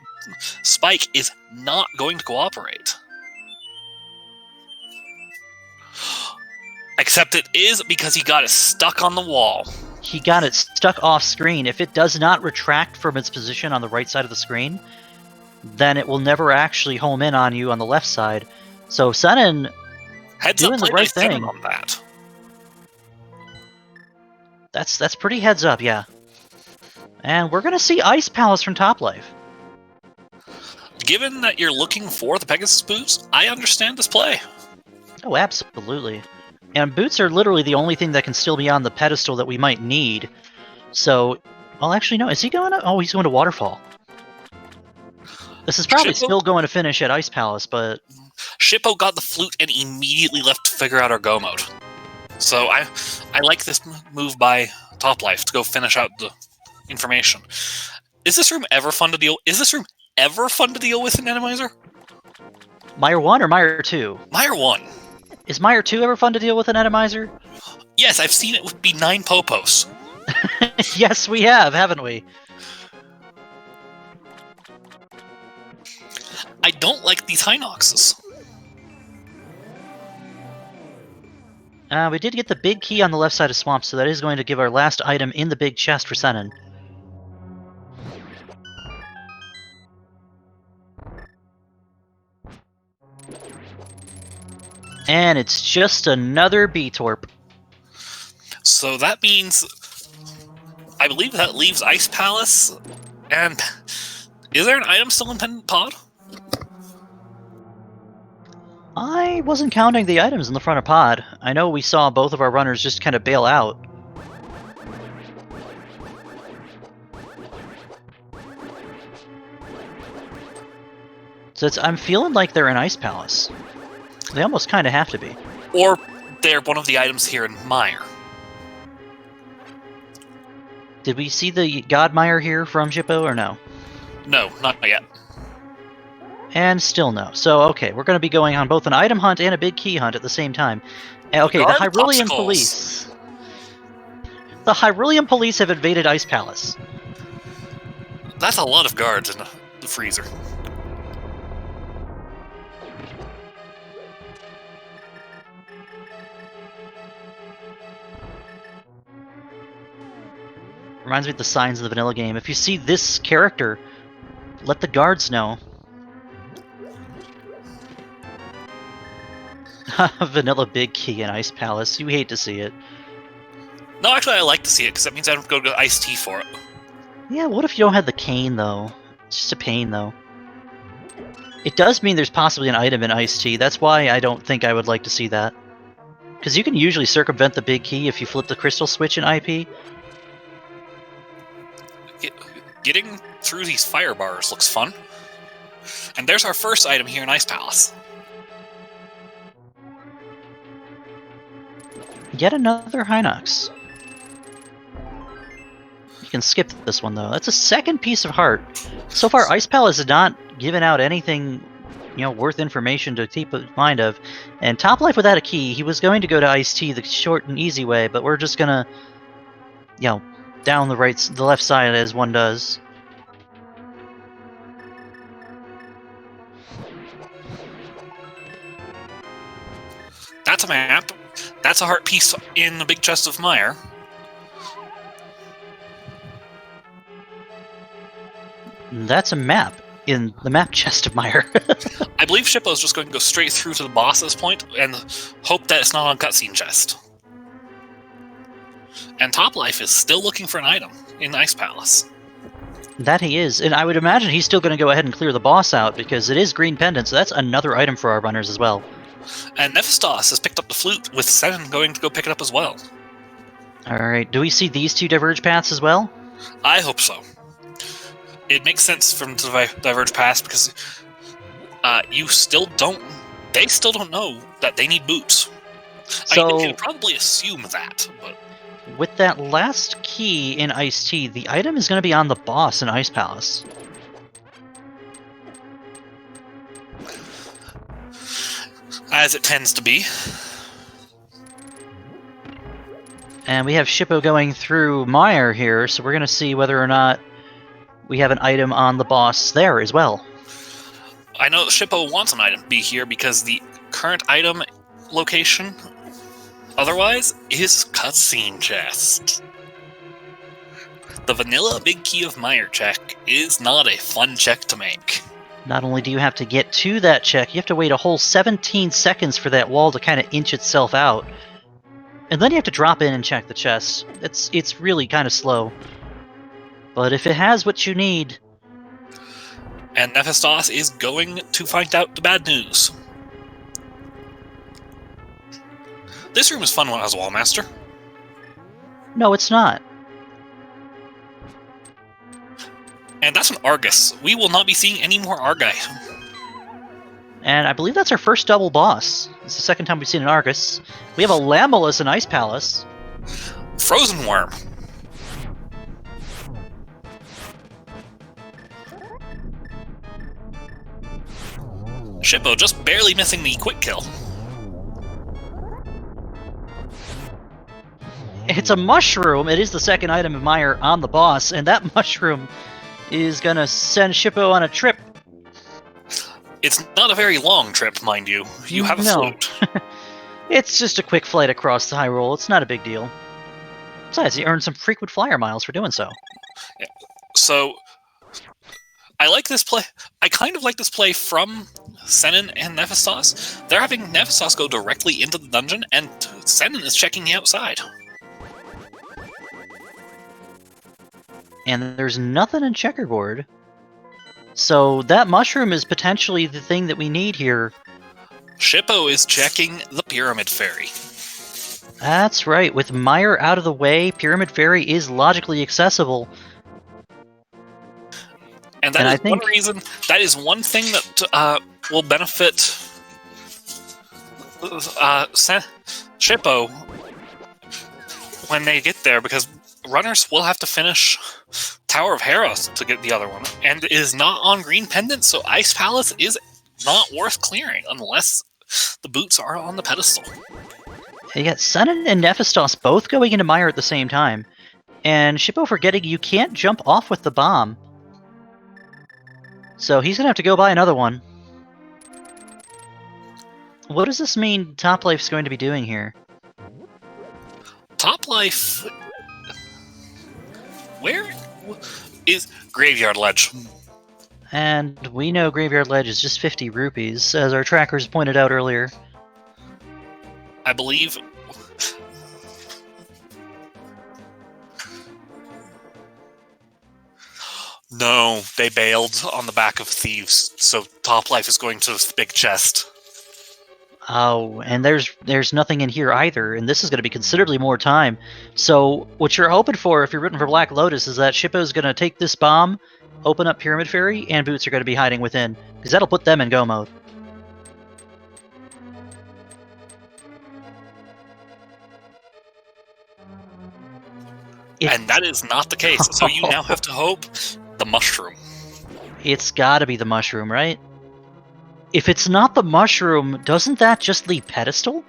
spike is not going to cooperate. Except it is, because he got it stuck on the wall. He got it stuck off screen. If it does not retract from its position on the right side of the screen, then it will never actually home in on you on the left side. So Senen doing the right thing on that. That's pretty heads up, yeah. And we're gonna see Ice Palace from Topplife. Given that you're looking for the Pegasus boots, I understand this play. Oh, absolutely. And boots are literally the only thing that can still be on the pedestal that we might need. So, well, actually, no. Is he going to... Oh, he's going to Waterfall. This is probably still going to finish at Ice Palace, but... Shippou got the flute and immediately left to figure out our go mode. So I like this move by Topplife to go finish out the information. Is this room ever fun to deal with an Enemizer? Mire 1 or Mire 2? Mire 1. Is Mire 2 ever fun to deal with an Enemizer? Yes, I've seen it be 9 Popos. Yes, we have, haven't we? I don't like these Hinoxes. We did get the big key on the left side of Swamp, so that is going to give our last item in the big chest for Senen. And it's just another B-Torp. So that means... I believe that leaves Ice Palace, and... Is there an item still in Pendant Pod? I wasn't counting the items in the front of Pod. I know we saw both of our runners just kind of bail out. So I'm feeling like they're in Ice Palace. They almost kind of have to be. Or they're one of the items here in Mire. Did we see the God Mire here from Shippou, or no? No, not yet. And still no. So, okay, we're going to be going on both an item hunt and a big key hunt at the same time. Okay, the Hyrulean Police. The Hyrulean Police have invaded Ice Palace. That's a lot of guards in the freezer. Reminds me of the signs of the vanilla game. If you see this character, let the guards know. Vanilla big key in Ice Palace. You hate to see it. No, actually, I like to see it, because that means I don't go to Ice Tea for it. Yeah, what if you don't have the cane, though? It's just a pain, though. It does mean there's possibly an item in Ice Tea. That's why I don't think I would like to see that. Because you can usually circumvent the big key if you flip the crystal switch in IP. Getting through these fire bars looks fun. And there's our first item here in Ice Palace. Yet another Hinox. You can skip this one, though. That's a second piece of heart. So far, Ice Palace has not given out anything, worth information to keep in mind of. And Topplife without a key, he was going to go to Ice Tea the short and easy way, but we're just gonna, down the left side as one does. That's a map. That's a heart piece in the big chest of Mire. That's a map. in the map chest of Meyer. I believe Shippou is just going to go straight through to the boss at this point and hope that it's not on cutscene chest. And Toplife is still looking for an item in Ice Palace. That he is, and I would imagine he's still going to go ahead and clear the boss out, because it is green pendant, so that's another item for our runners as well. And Nephistoss has picked up the flute, with Senen going to go pick it up as well. Alright, do we see these two diverge paths as well? I hope so. It makes sense from the diverge paths, because they still don't know that they need boots. So, I mean, they can probably assume that, but... With that last key in Iced Tea, the item is going to be on the boss in Ice Palace. As it tends to be. And we have Shippou going through Meyer here, so we're going to see whether or not we have an item on the boss there as well. I know that Shippou wants an item to be here because the current item location otherwise is cutscene chest. The vanilla big key of Meyer check is not a fun check to make. Not only do you have to get to that check, you have to wait a whole 17 seconds for that wall to kind of inch itself out. And then you have to drop in and check the chest. It's really kind of slow. But if it has what you need... And Nephistoss is going to find out the bad news. This room is fun when it has a Wallmaster. No, it's not. And that's an Argus. We will not be seeing any more Argai. And I believe that's our first double boss. It's the second time we've seen an Argus. We have a Lambolus in Ice Palace. Frozen Worm. Shippou just barely missing the quick kill. It's a mushroom. It is the second item of Meyer on the boss, and that mushroom is going to send Shippou on a trip. It's not a very long trip, mind you. You have a flute. It's just a quick flight across the high roll. It's not a big deal. Besides, he earned some frequent flyer miles for doing so. Yeah. So, I like this play. I kind of like this play from Senen and Nephistoss. They're having Nephistoss go directly into the dungeon, and Senen is checking the outside. And there's nothing in checkerboard. So that mushroom is potentially the thing that we need here. Shippou is checking the Pyramid Fairy. That's right. With Meyer out of the way, Pyramid Fairy is logically accessible. And that is one reason, that is one thing that will benefit Shippou when they get there, because runners will have to finish Tower of Heros to get the other one, and it is not on green pendant, so Ice Palace is not worth clearing unless the boots are on the pedestal. You got Senen and Nephistoss both going into Meyer at the same time, and Shippou forgetting you can't jump off with the bomb. So he's gonna have to go buy another one. What does this mean Toplife's going to be doing here? Toplife... Where is Graveyard Ledge? And we know Graveyard Ledge is just 50 rupees, as our trackers pointed out earlier. I believe... No, they bailed on the back of thieves, so Toplife is going to the big chest. Oh, and there's nothing in here either, and this is going to be considerably more time. So what you're hoping for, if you're rooting for Black Lotus, is that Shippou's going to take this bomb, open up Pyramid Fairy, and Boots are going to be hiding within, because that'll put them in go mode. And that is not the case, so you now have to hope the mushroom. It's got to be the mushroom, right? If it's not the mushroom, doesn't that just leave pedestal?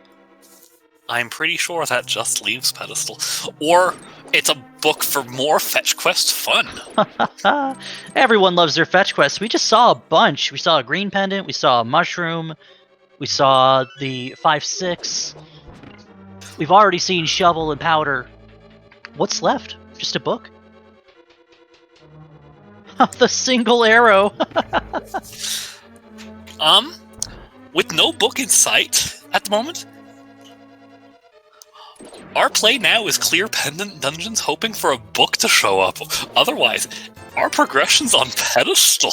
I'm pretty sure that just leaves pedestal. Or it's a book for more fetch quest fun. Everyone loves their fetch quests. We just saw a bunch. We saw a green pendant, we saw a mushroom, we saw the 5-6. We've already seen shovel and powder. What's left? Just a book? The single arrow. With no book in sight at the moment, our play now is clear pendant dungeons hoping for a book to show up. Otherwise, our progression's on pedestal.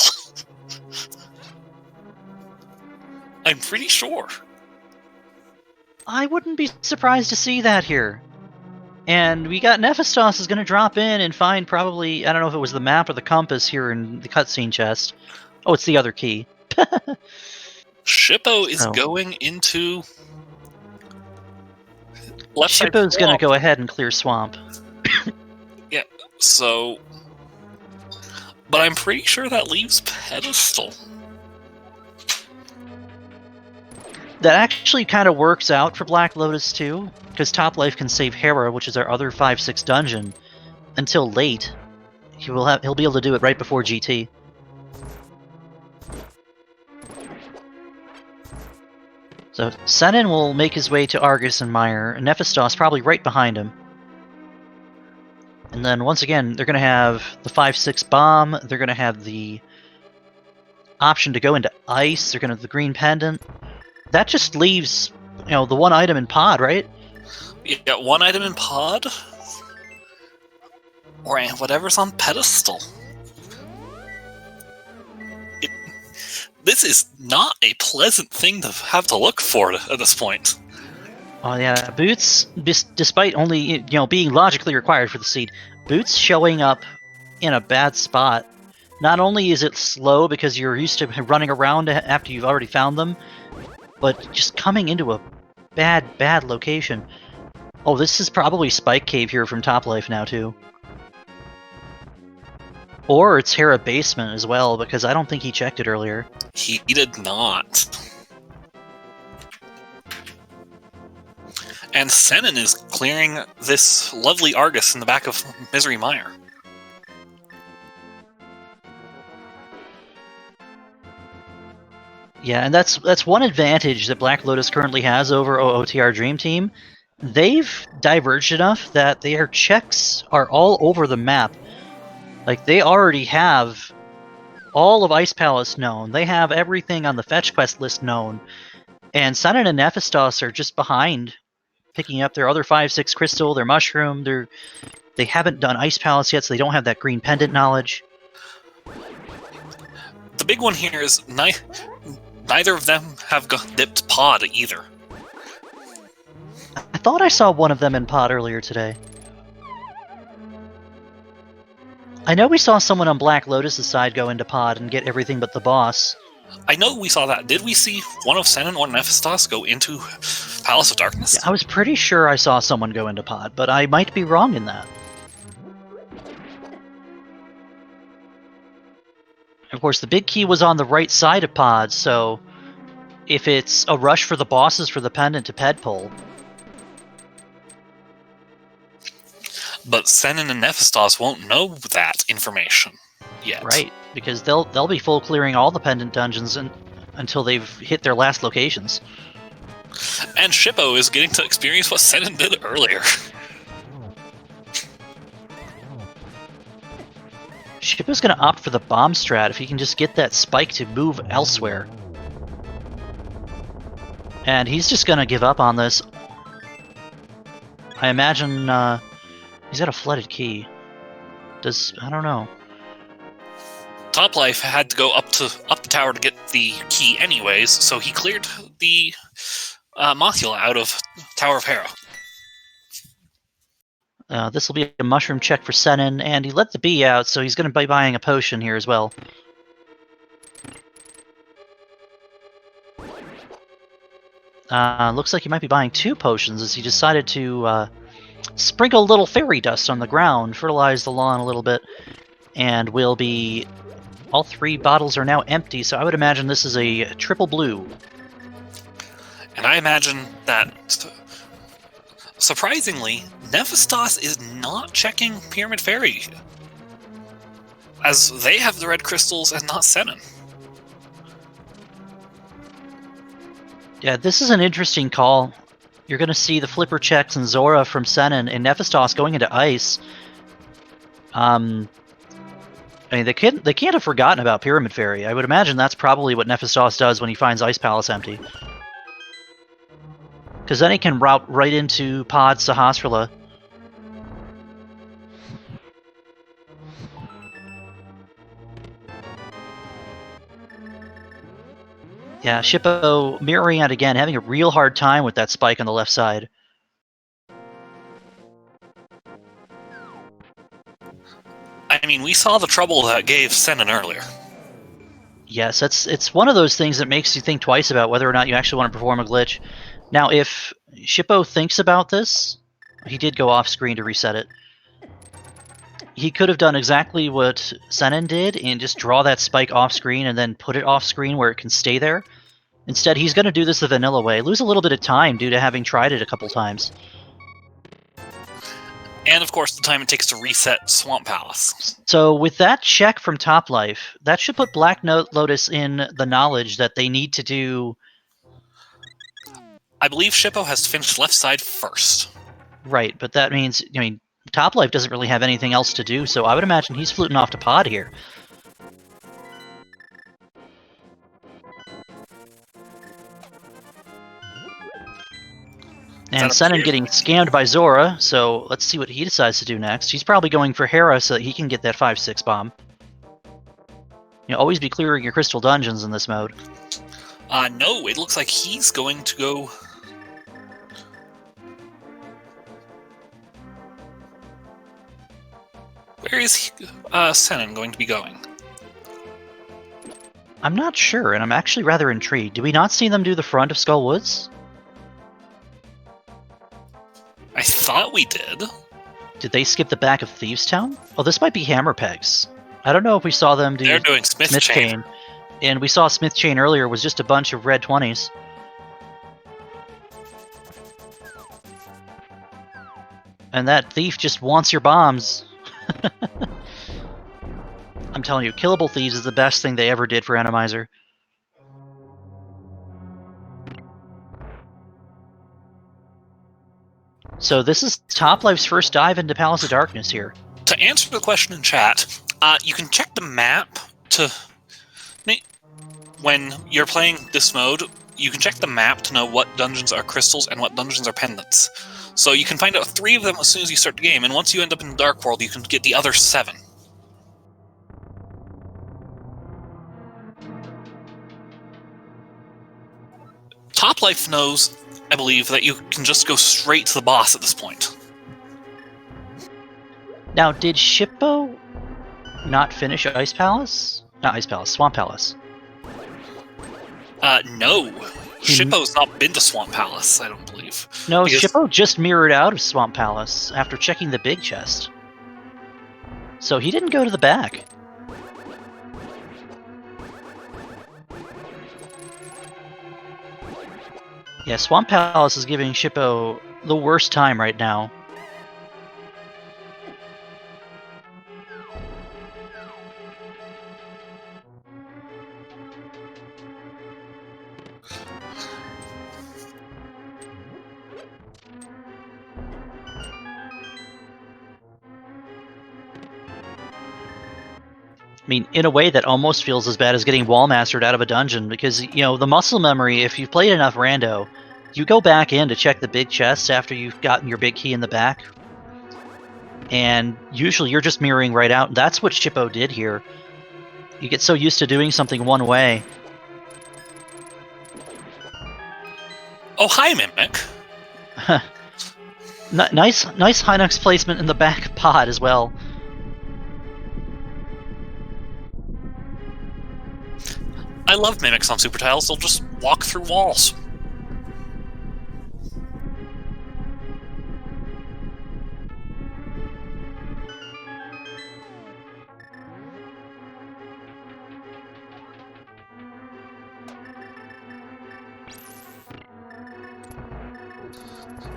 I'm pretty sure. I wouldn't be surprised to see that here. And we got Nephistoss is going to drop in and find probably, I don't know if it was the map or the compass here in the cutscene chest. Oh, it's the other key. Shippou is going into left side. Shippou's going to go ahead and clear swamp. Yeah, so... But I'm pretty sure that leaves pedestal. That actually kind of works out for Black Lotus too, because Topplife can save Hera, which is our other 5-6 dungeon, until late. He'll be able to do it right before GT. So Senen will make his way to Argus and Meyer, and Nephistoss probably right behind him. And then once again, they're going to have the 5-6 bomb. They're going to have the option to go into ice. They're going to have the green pendant. That just leaves, the one item in pod, right? Yeah, one item in pod, or whatever's on pedestal. This is not a pleasant thing to have to look for at this point. Oh yeah, Boots, despite only being logically required for the seed, Boots showing up in a bad spot. Not only is it slow because you're used to running around after you've already found them, but just coming into a bad location. Oh, this is probably Spike Cave here from Topplife now too. Or it's Hera Basement as well, because I don't think he checked it earlier. He did not. And Senen is clearing this lovely Argus in the back of Misery Mire. Yeah, and that's one advantage that Black Lotus currently has over OOTR Dream Team. They've diverged enough that their checks are all over the map. Like, they already have all of Ice Palace known. They have everything on the fetch quest list known. And Senen and Nephistoss are just behind, picking up their other 5-6 crystal, their mushroom. They haven't done Ice Palace yet, so they don't have that green pendant knowledge. The big one here is neither of them have dipped pod either. I thought I saw one of them in pod earlier today. I know we saw someone on Black Lotus' side go into pod and get everything but the boss. I know we saw that. Did we see one of Senen or Nephistoss go into Palace of Darkness? Yeah, I was pretty sure I saw someone go into pod, but I might be wrong in that. Of course, the big key was on the right side of pod, so if it's a rush for the bosses for the pendant to ped pull. But Senen and Nephistoss won't know that information yet. Right, because they'll be full clearing all the pendant dungeons until they've hit their last locations. And Shippou is getting to experience what Senen did earlier. Shippou's going to opt for the bomb strat if he can just get that spike to move elsewhere. And he's just going to give up on this. I imagine he's got a flooded key. I don't know. Topplife had to go up the tower to get the key anyways, so he cleared the Mothula out of Tower of Hera. This will be a mushroom check for Senen, and he let the bee out, so he's going to be buying a potion here as well. Looks like he might be buying 2 potions as he decided to sprinkle a little fairy dust on the ground, fertilize the lawn a little bit, and will be... All 3 bottles are now empty, so I would imagine this is a triple blue. And I imagine that, surprisingly, Nephistoss is not checking Pyramid Fairy, as they have the red crystals and not Senen. Yeah, this is an interesting call. You're going to see the flipper checks and Zora from Senen and Nephistoss going into ice. I mean, they can't have forgotten about Pyramid Fairy. I would imagine that's probably what Nephistoss does when he finds Ice Palace empty. Because then he can route right into Pod Sahasrahla. Yeah, Shippou mirroring it again, having a real hard time with that spike on the left side. I mean, we saw the trouble that gave Senen earlier. Yes, it's one of those things that makes you think twice about whether or not you actually want to perform a glitch. Now, if Shippou thinks about this, he did go off screen to reset it. He could have done exactly what Senen did and just draw that spike off screen and then put it off screen where it can stay there. Instead, he's going to do this the vanilla way, lose a little bit of time due to having tried it a couple times. And, of course, the time it takes to reset Swamp Palace. So with that check from topplife, that should put Black Lotus in the knowledge that they need to do... I believe Shippou has finished left side first. Right, but that means, I mean, topplife doesn't really have anything else to do, so I would imagine he's fluting off to Pod here. And Senen getting scammed by Zora, so let's see what he decides to do next. He's probably going for Hera so that he can get that 5-6 bomb. You know, always be clearing your crystal dungeons in this mode. No, it looks like he's going to go... Where is Senen going to be going? I'm not sure, and I'm actually rather intrigued. Did we not see them do the front of Skull Woods? I thought we did. Did they skip the back of Thieves Town? Oh, this might be Hammer Pegs. I don't know if we saw them do... They're doing Smith Chain. And we saw Smith Chain earlier was just a bunch of red 20s. And that thief just wants your bombs. I'm telling you, Killable Thieves is the best thing they ever did for Randomizer. So this is toplife's first dive into Palace of Darkness here. To answer the question in chat, you can check the map to... When you're playing this mode, you can check the map to know what dungeons are crystals and what dungeons are pendants. So you can find out 3 of them as soon as you start the game, and once you end up in the Dark World, you can get the other 7. Toplife knows, I believe, that you can just go straight to the boss at this point. Now, did Shippou not finish Ice Palace? Not Ice Palace, Swamp Palace. No. Shippou's not been to Swamp Palace, I don't believe. No, Shippou just mirrored out of Swamp Palace after checking the big chest. So he didn't go to the back. Yeah, Swamp Palace is giving Shippou the worst time right now. I mean, in a way that almost feels as bad as getting wall-mastered out of a dungeon, because, you know, the muscle memory, if you've played enough rando, you go back in to check the big chest after you've gotten your big key in the back, and usually you're just mirroring right out. That's what Shippou did here. You get so used to doing something one way. Oh, hi, Mimic. Nice Hinox placement in the back pod as well. I love Mimics on Super Tiles. They'll just walk through walls.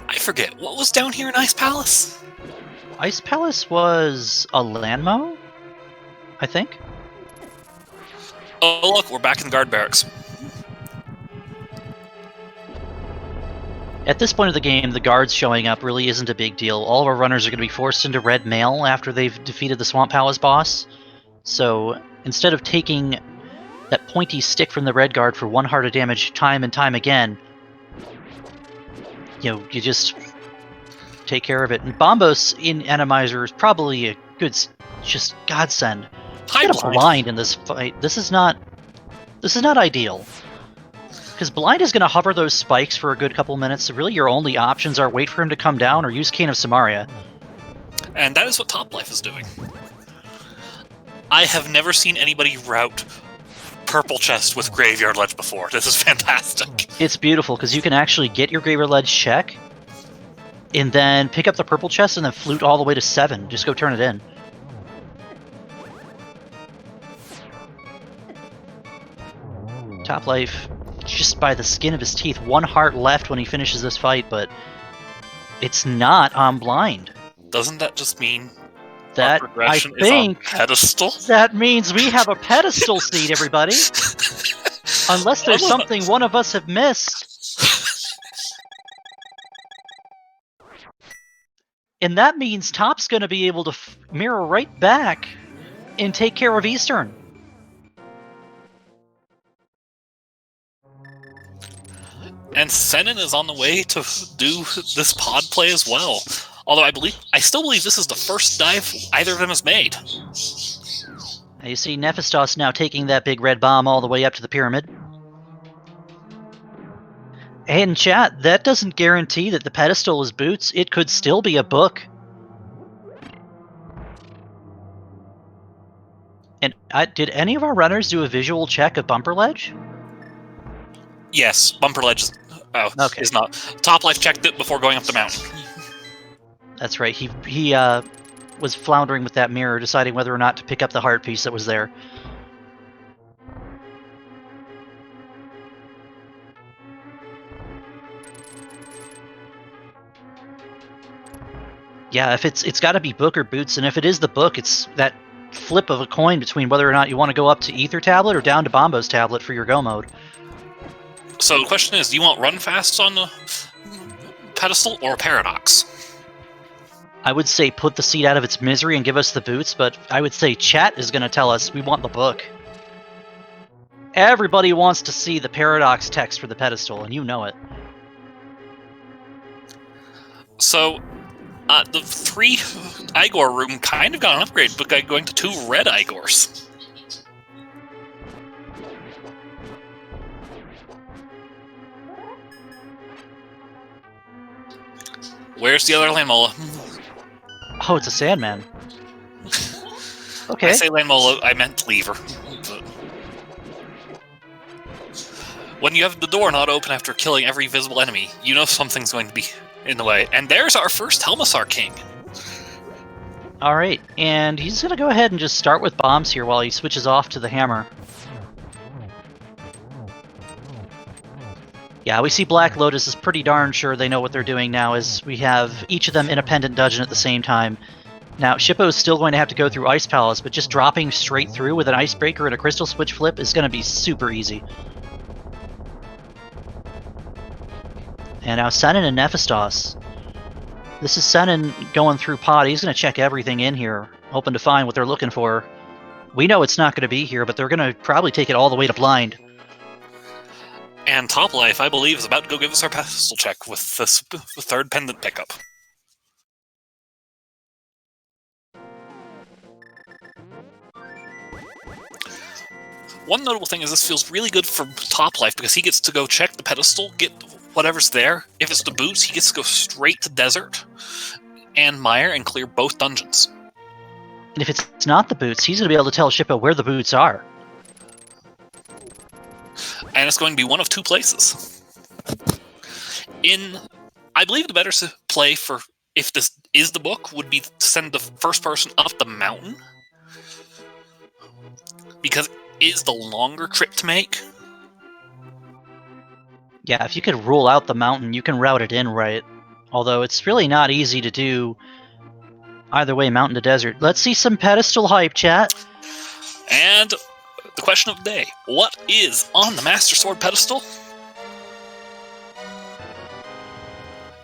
I forget, what was down here in Ice Palace? Ice Palace was a Landmo, I think. Oh, look, we're back in the guard barracks. At this point of the game, the guards showing up really isn't a big deal. All of our runners are going to be forced into red mail after they've defeated the Swamp Palace boss. So instead of taking that pointy stick from the red guard for 1 heart of damage time and time again, you just take care of it. And Bombos in Animizer is probably a good, just godsend. High Get a blind in this fight. This is not ideal. Because blind is going to hover those spikes for a good couple minutes, so really your only options are wait for him to come down or use Cane of Samaria. And that is what Topplife is doing. I have never seen anybody route Purple Chest with Graveyard Ledge before. This is fantastic. It's beautiful, because you can actually get your Graveyard Ledge check, and then pick up the Purple Chest, and then flute all the way to 7. Just go turn it in. Topplife, just by the skin of his teeth, 1 heart left when he finishes this fight, but it's not on blind. Doesn't that just mean that I think is on pedestal? That means we have a pedestal seed, everybody. Unless there's something one of us have missed. And that means Top's going to be able to mirror right back and take care of Eastern. And Senen is on the way to do this pod play as well. Although I still believe this is the first dive either of them has made. Now you see Nephistoss now taking that big red bomb all the way up to the pyramid. And chat, that doesn't guarantee that the pedestal is boots. It could still be a book. And did any of our runners do a visual check of Bumper Ledge? Yes, Bumper Ledge is not. Topplife checked it before going up the mountain. That's right. He was floundering with that mirror, deciding whether or not to pick up the heart piece that was there. Yeah, if it's got to be book or boots, and if it is the book, it's that flip of a coin between whether or not you want to go up to Ether Tablet or down to Bombo's Tablet for your go mode. So the question is, do you want run fasts on the pedestal or Paradox? I would say put the seed out of its misery and give us the boots, but I would say chat is going to tell us we want the book. Everybody wants to see the Paradox text for the pedestal, and you know it. So, the 3 Igor room kind of got an upgrade, but going to 2 red Igors. Where's the other Landmola? Oh, it's a Sandman. Okay. I say Landmola, I meant Lever. But when you have the door not open after killing every visible enemy, you know something's going to be in the way. And there's our first Helmassar King. Alright, and he's going to go ahead and just start with bombs here while he switches off to the hammer. Yeah, we see Black Lotus is pretty darn sure they know what they're doing now, as we have each of them in a pendant dungeon at the same time. Now, Shippou is still going to have to go through Ice Palace, but just dropping straight through with an Icebreaker and a Crystal Switch flip is going to be super easy. And now Senen and Nephistoss. This is Senen going through pod. He's going to check everything in here, hoping to find what they're looking for. We know it's not going to be here, but they're going to probably take it all the way to blind. And Topplife, I believe, is about to go give us our pedestal check with the 3rd pendant pickup. One notable thing is this feels really good for Topplife because he gets to go check the pedestal, get whatever's there. If it's the boots, he gets to go straight to Desert and Mire and clear both dungeons. And if it's not the boots, he's going to be able to tell Shippou where the boots are. And it's going to be one of 2 places. I believe the better play for, if this is the book, would be to send the first person up the mountain. Because it is the longer trip to make. Yeah, if you could rule out the mountain, you can route it in right. Although it's really not easy to do either way, mountain to desert. Let's see some pedestal hype, chat. And the question of the day, what is on the Master Sword pedestal?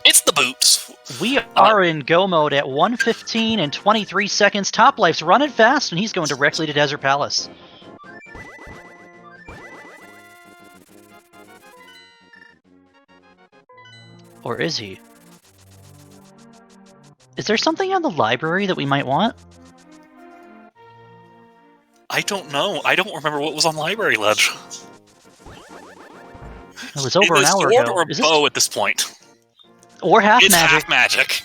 It's the boots. We are in go mode at 1:15 and 23 seconds. Top Life's running fast, and he's going directly to Desert Palace. Or is he? Is there something on the library that we might want? I don't know. I don't remember what was on Library Ledge. It was over an hour sword ago. or bow at this point? Or half It's magic. half magic.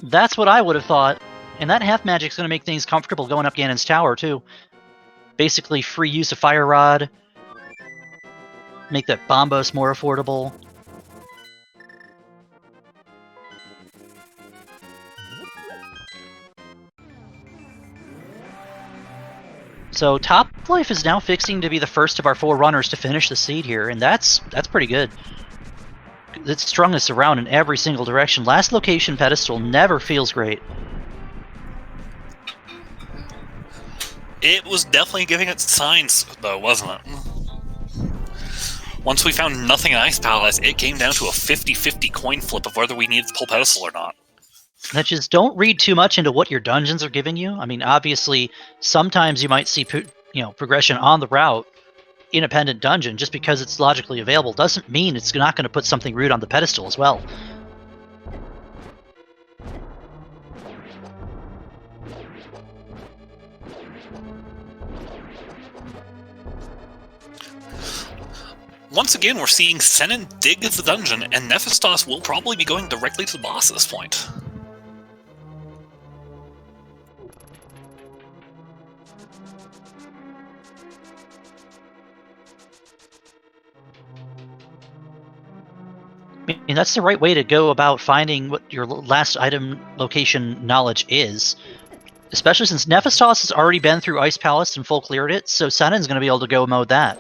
That's what I would have thought. And that half magic's going to make things comfortable going up Ganon's tower, too. Basically, free use of Fire Rod. Make that Bombos more affordable. So Top Life is now fixing to be the first of our 4 runners to finish the seed here, and that's pretty good. It's strung us around in every single direction. Last location pedestal never feels great. It was definitely giving it signs, though, wasn't it? Once we found nothing in Ice Palace, it came down to a 50-50 coin flip of whether we needed to pull pedestal or not. That just don't read too much into what your dungeons are giving you. I mean, obviously, sometimes you might see progression on the route in a pendant dungeon just because it's logically available. Doesn't mean it's not going to put something rude on the pedestal as well. Once again, we're seeing Senen dig the dungeon, and Nephistoss will probably be going directly to the boss at this point. I mean, that's the right way to go about finding what your last item location knowledge is. Especially since Nephistoss has already been through Ice Palace and full cleared it, so Senen's going to be able to go mode that.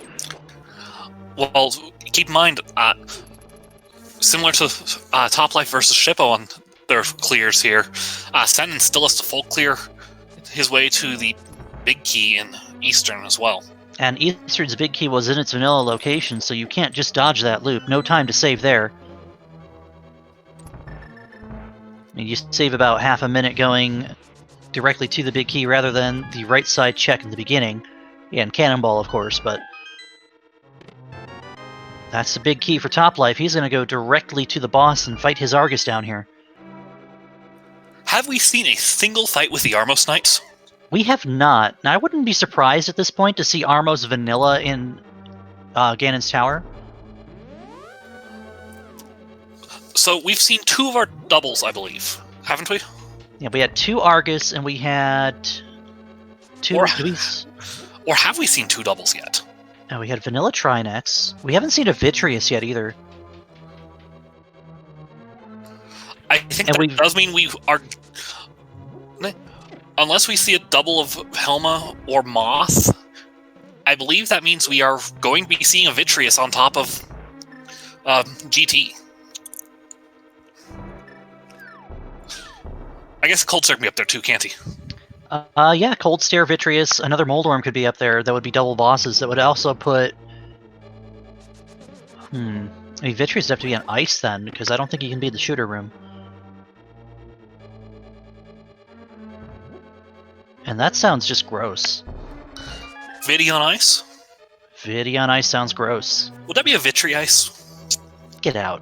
Well, keep in mind, similar to Top Life versus Shippou on their clears here, Senen still has to full clear his way to the big key in Eastern as well. And Eastern's big key was in its vanilla location, so you can't just dodge that loop. No time to save there. I mean, you save about half a minute going directly to the big key rather than the right side check in the beginning. Yeah, and Cannonball, of course, but that's the big key for Top Life. He's going to go directly to the boss and fight his Argus down here. Have we seen a single fight with the Armos Knights? We have not. Now, I wouldn't be surprised at this point to see Armos vanilla in Ganon's Tower. So we've seen 2 of our doubles, I believe, haven't we? Yeah, we had 2 Argus and we had 2... Or have we seen 2 doubles yet? No, we had Vanilla Trinex. We haven't seen a Vitreous yet either. I think that does mean we are... Unless we see a double of Helma or Moth, I believe that means we are going to be seeing a Vitreous on top of GT. I guess Cold Stare can be up there too, can't he? Yeah, Cold Stare, Vitreous, another Moldorm could be up there. That would be double bosses. That would also put... I mean, Vitreous would have to be on ice then, because I don't think he can be in the shooter room. And that sounds just gross. Vidi on ice? Vidi on ice sounds gross. Would that be a Vitri ice? Get out.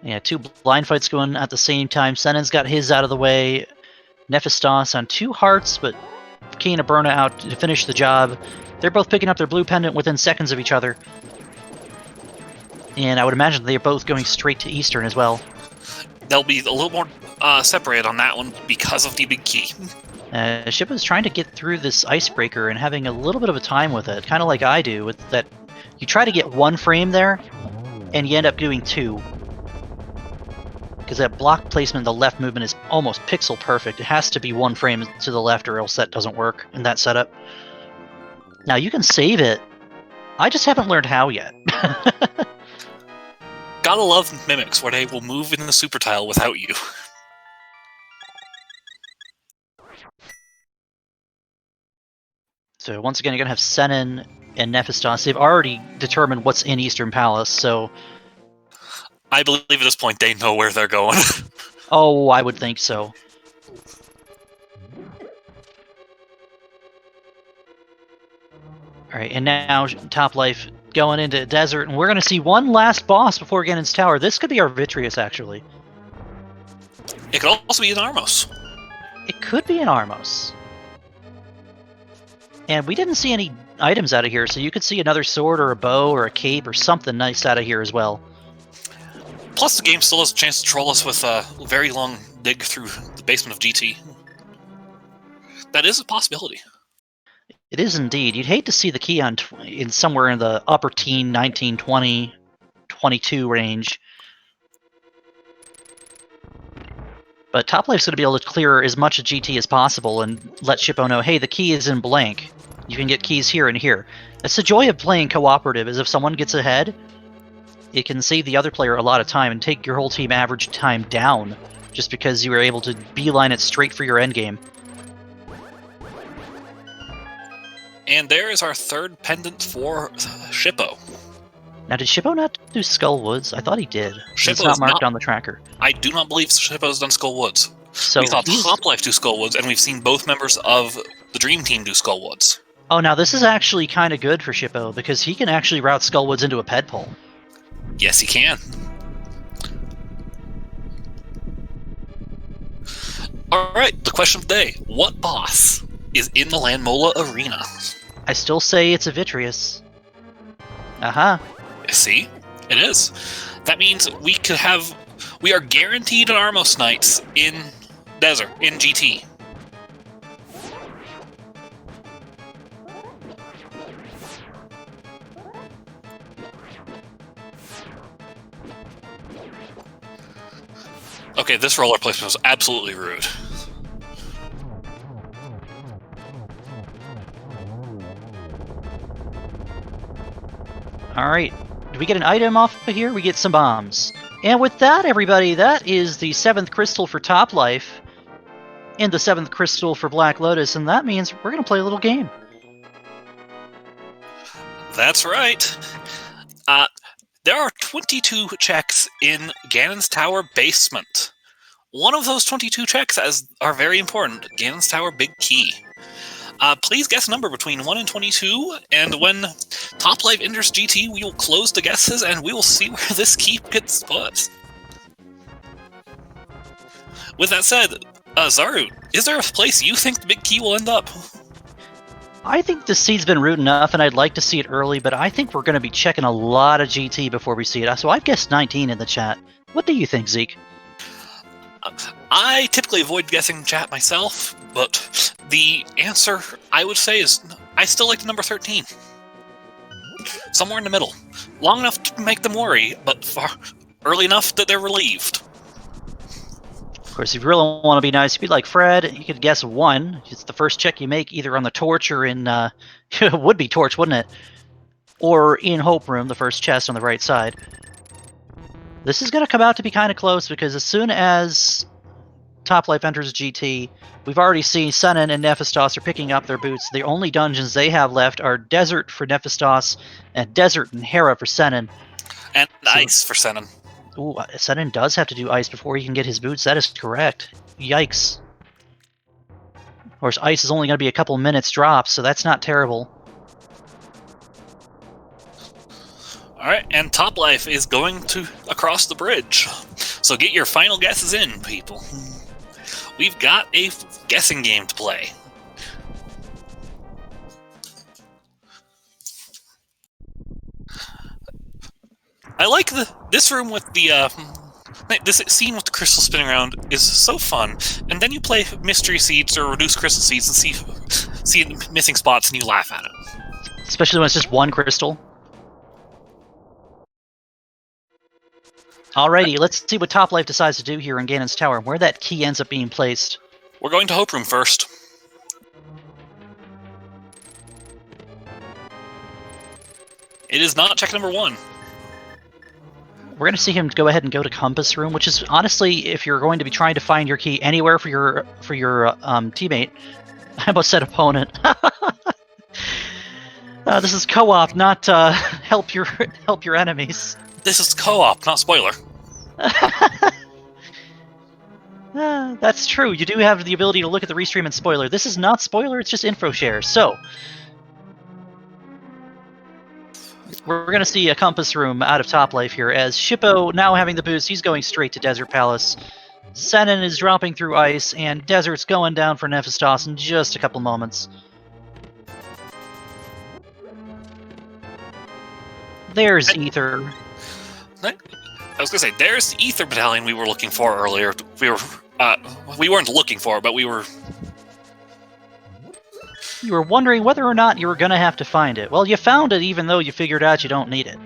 Yeah, 2 blind fights going at the same time. Senen's got his out of the way. Nephistoss on 2 hearts, but keen to burn it out to finish the job. They're both picking up their blue pendant within seconds of each other. And I would imagine they're both going straight to Eastern as well. They'll be a little more separated on that one because of the big key. Shippou's trying to get through this icebreaker and having a little bit of a time with it, kind of like I do. With that, you try to get 1 frame there, and you end up doing 2. Because that block placement, the left movement is almost pixel perfect. It has to be 1 frame to the left or else that doesn't work in that setup. Now, you can save it. I just haven't learned how yet. Gotta love mimics where they will move in the super tile without you. So once again, you're gonna have Senen and Nephistoss. They've already determined what's in Eastern Palace, so I believe at this point they know where they're going. oh, I would think so. Alright, and now Topplife going into Desert, and we're going to see one last boss before Ganon's Tower. This could be our Vitreous, actually. It could also be an Armos. It could be an Armos. And we didn't see any items out of here, so you could see another sword or a bow or a cape or something nice out of here as well. Plus, the game still has a chance to troll us with a very long dig through the basement of GT. That is a possibility. It is indeed. You'd hate to see the key in somewhere in the upper teen, 19, 20, 22 range. But Toplife's going to be able to clear as much of GT as possible and let Shippou know, hey, the key is in blank. You can get keys here and here. That's the joy of playing cooperative, is if someone gets ahead, it can save the other player a lot of time and take your whole team average time down, just because you were able to beeline it straight for your endgame. And there is our third pendant for Shippou. Now, did Shippou not do Skull Woods? I thought he did. It's not marked on the tracker. I do not believe Shippou's done Skull Woods. So we saw Topplife do Skull Woods, and we've seen both members of the Dream Team do Skull Woods. Oh, now this is actually kind of good for Shippou, because he can actually route Skull Woods into a ped pull. Yes, he can. Alright, the question of the day. What boss is in the Landmola Arena? I still say it's a Vitreous. Aha. See? It is. That means we are guaranteed an Armos Knights in Desert, in GT. Okay, this roller placement was absolutely rude. Alright, do we get an item off of here? We get some bombs. And with that, everybody, that is the 7th crystal for Topplife, and the 7th crystal for Black Lotus, and that means we're going to play a little game. That's right. There are 22 checks in Ganon's Tower basement. One of those 22 checks are very important. Ganon's Tower Big Key. Please guess a number between 1 and 22, and when Topplife enters GT, we will close the guesses, and we will see where this key gets put. With that said, Zaru, is there a place you think the big key will end up? I think the seed's been root enough, and I'd like to see it early, but I think we're going to be checking a lot of GT before we see it. So I've guessed 19 in the chat. What do you think, Zeke? I typically avoid guessing chat myself, but the answer I would say is I still like the number 13. Somewhere in the middle. Long enough to make them worry, but early enough that they're relieved. Of course, if you really want to be nice, you'd be like Fred, you could guess 1. It's the first check you make either on the torch or in... would be torch, wouldn't it? Or in Hope Room, the first chest on the right side. This is going to come out to be kind of close, because as soon as Topplife enters GT, we've already seen Senen and Nephistoss are picking up their boots. The only dungeons they have left are Desert for Nephistoss and Desert and Hera for Senen. And Ice for Senen. Ooh, Senen does have to do Ice before he can get his boots. That is correct. Yikes. Of course, Ice is only going to be a couple minutes drop, so that's not terrible. Alright, and Topplife is going across the bridge. So get your final guesses in, people. We've got a guessing game to play. I like this room with the this scene with the crystal spinning around is so fun. And then you play mystery seeds or reduce crystal seeds and see missing spots and you laugh at it. Especially when it's just one crystal. Alrighty, let's see what Topplife decides to do here in Ganon's Tower, and where that key ends up being placed. We're going to Hope Room first. It is not check number 1. We're going to see him go ahead and go to Compass Room, which is honestly, if you're going to be trying to find your key anywhere for your teammate, I almost said opponent. This is co-op, not help your enemies. This is co-op, not spoiler. That's true. You do have the ability to look at the restream and spoiler. This is not spoiler, it's just info share. So, we're going to see a Compass Room out of Top Life here, as Shippou, now having the boost, he's going straight to Desert Palace. Senen is dropping through ice, and Desert's going down for Nephistoss in just a couple moments. There's Ether. I was gonna say, there's the Ether Battalion we were looking for earlier. We weren't looking for it, but we were... You were wondering whether or not you were going to have to find it. Well, you found it even though you figured out you don't need it.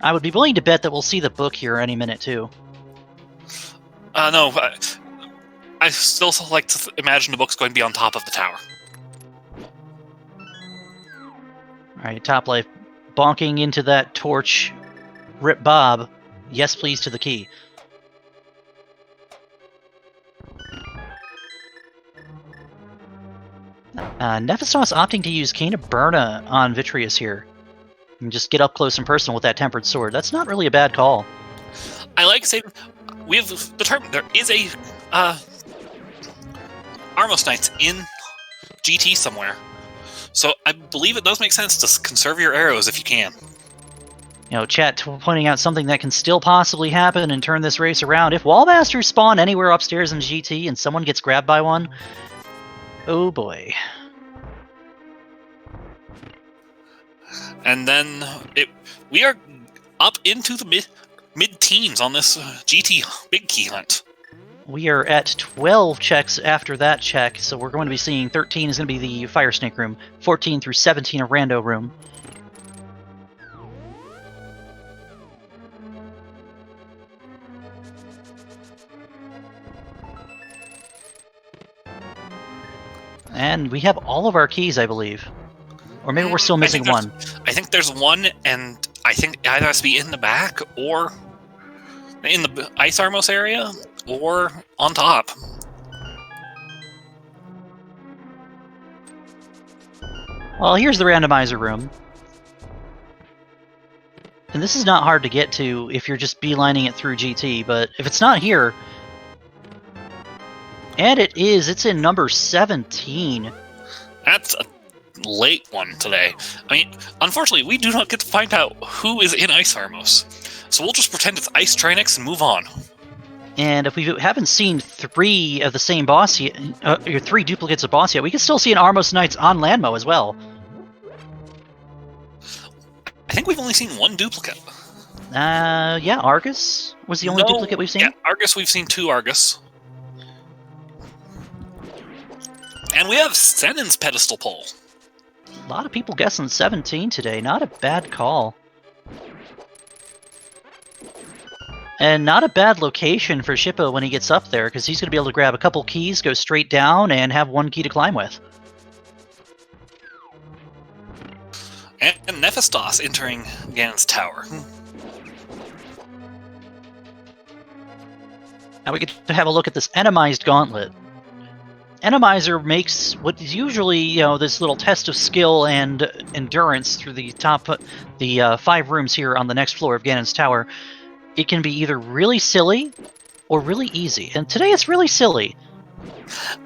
I would be willing to bet that we'll see the book here any minute, too. No, I still like to imagine the book's going to be on top of the tower. Alright, Top Life bonking into that torch. Rip Bob. Yes, please, to the key. Nephistoss opting to use Cane of Burna on Vitreous here. And just get up close and personal with that Tempered Sword. That's not really a bad call. I like saying we've determined there is a Armos Knights in GT somewhere. So I believe it does make sense to conserve your arrows if you can. You know, chat pointing out something that can still possibly happen and turn this race around. If Wallmasters spawn anywhere upstairs in GT and someone gets grabbed by one, oh boy. And then we are up into the mid-teens on this GT big key hunt. We are at 12 checks after that check, so we're going to be seeing 13 is going to be the Fire Snake room, 14 through 17 a Rando room. And we have all of our keys, I believe. Or maybe we're still missing one. I think there's one, and I think it either has to be in the back, or in the Ice Armos area, or on top. Well, here's the randomizer room. And this is not hard to get to if you're just beelining it through GT, but if it's not here... And it is. It's in number 17. That's a late one today. I mean, unfortunately, we do not get to find out who is in Ice Armos. So we'll just pretend it's Ice Trinix and move on. And if we haven't seen 3 of the same boss yet, or 3 duplicates of boss yet, we can still see an Armos Knights on Landmo as well. I think we've only seen 1 duplicate. Yeah, Argus was the only duplicate we've seen? Yeah, Argus, we've seen 2 Argus. And we have Senen's pedestal pole. A lot of people guessing 17 today. Not a bad call. And not a bad location for Shippou when he gets up there, because he's going to be able to grab a couple keys, go straight down, and have 1 key to climb with. And Nephistoss entering Ganon's tower. Now we get to have a look at this Enemized Gauntlet. Enemizer makes what is usually, you know, this little test of skill and endurance through the 5 rooms here on the next floor of Ganon's tower. It can be either really silly or really easy, and today it's really silly.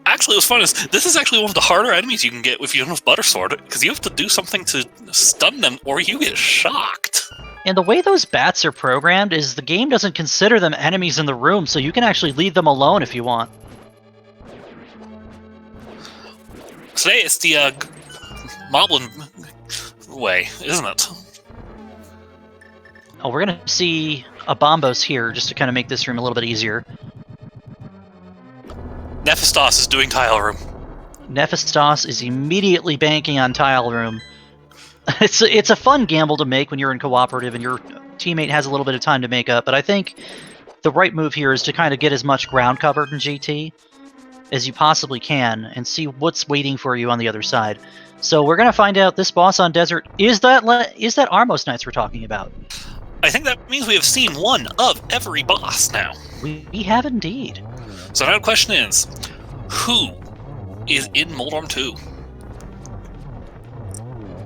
Actually, what's fun is this is actually one of the harder enemies you can get if you don't have Butter Sword, because you have to do something to stun them or you get shocked. And the way those bats are programmed is the game doesn't consider them enemies in the room, so you can actually leave them alone if you want. Today it's the Moblin way, isn't it? Oh, we're going to see a Bombos here just to kind of make this room a little bit easier. Nephistoss is doing Tile Room. Nephistoss is immediately banking on Tile Room. It's a fun gamble to make when you're in cooperative and your teammate has a little bit of time to make up, but I think the right move here is to kind of get as much ground covered in GT as you possibly can and see what's waiting for you on the other side. So we're going to find out this boss on Desert is that Armos Knights we're talking about. I think that means we have seen one of every boss now. We have indeed. So now the question is, who is in Moldorm 2?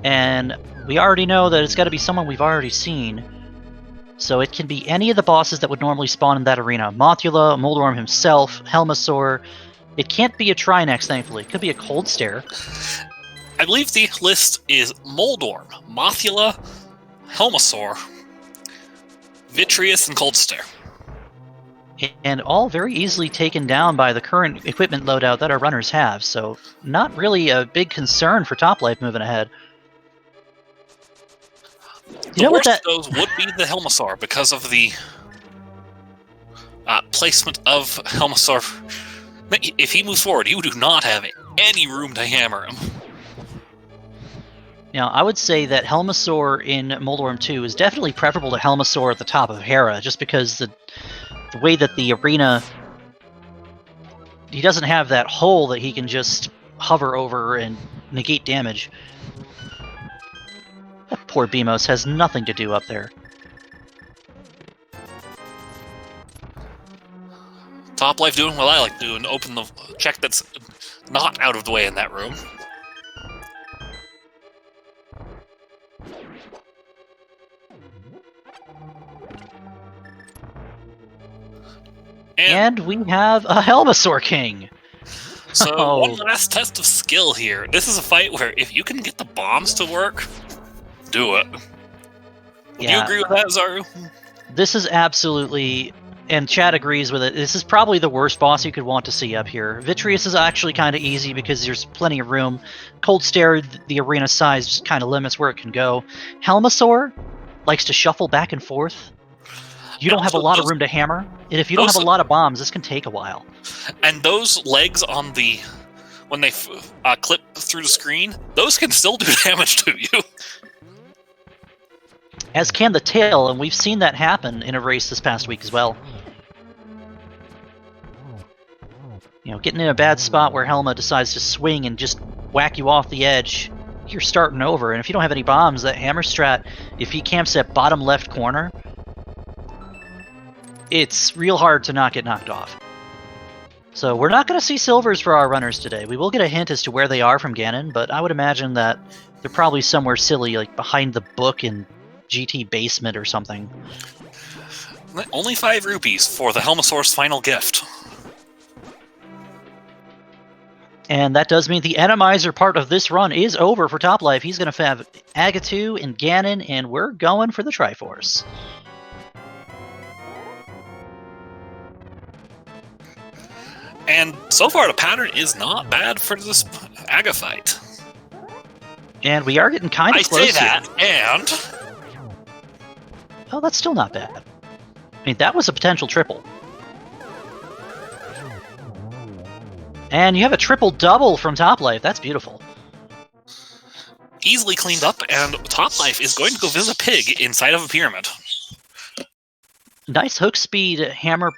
And we already know that it's got to be someone we've already seen. So it can be any of the bosses that would normally spawn in that arena. Mothula, Moldorm himself, Helmasaur. It can't be a Trinex, thankfully. It could be a Cold Stare. I believe the list is Moldorm, Mothula, Helmasaur, Vitreous, and Cold Stare. And all very easily taken down by the current equipment loadout that our runners have, so not really a big concern for Topplife moving ahead. The worst of those would be the Helmasaur because of the placement of Helmasaur. If he moves forward, you do not have any room to hammer him. Now, I would say that Helmasaur in Moldorm 2 is definitely preferable to Helmasaur at the top of Hera, just because the way that the arena... He doesn't have that hole that he can just hover over and negate damage. That poor Beamos has nothing to do up there. Topplife doing what I like to do and open the check that's not out of the way in that room. And we have a Helmasaur King! So, one last test of skill here. This is a fight where if you can get the bombs to work, do it. Would you agree with that, Zaru? This is absolutely... And Chad agrees with it. This is probably the worst boss you could want to see up here. Vitreous is actually kind of easy because there's plenty of room. Cold Stare, the arena size just kind of limits where it can go. Helmasaur likes to shuffle back and forth. You don't have a lot of room to hammer. And if you don't have a lot of bombs, this can take a while. And those legs on the... when they clip through the screen, those can still do damage to you. As can the tail, and we've seen that happen in a race this past week as well. You know, getting in a bad spot where Helma decides to swing and just whack you off the edge, you're starting over. And if you don't have any bombs, that hammer strat, if he camps at bottom left corner, it's real hard to not get knocked off. So we're not going to see silvers for our runners today. We will get a hint as to where they are from Ganon, but I would imagine that they're probably somewhere silly, like behind the book in GT basement or something. Only 5 rupees for the Helmasaur's final gift. And that does mean the Enemizer part of this run is over for Topplife. He's going to have Agatu and Ganon, and we're going for the Triforce. And so far, the pattern is not bad for this Aga fight. And we are getting kind of close. I say that, and... Oh, that's still not bad. I mean, that was a potential triple. And you have a triple-double from Topplife. That's beautiful. Easily cleaned up, and Topplife is going to go visit a pig inside of a pyramid. Nice hook speed hammer...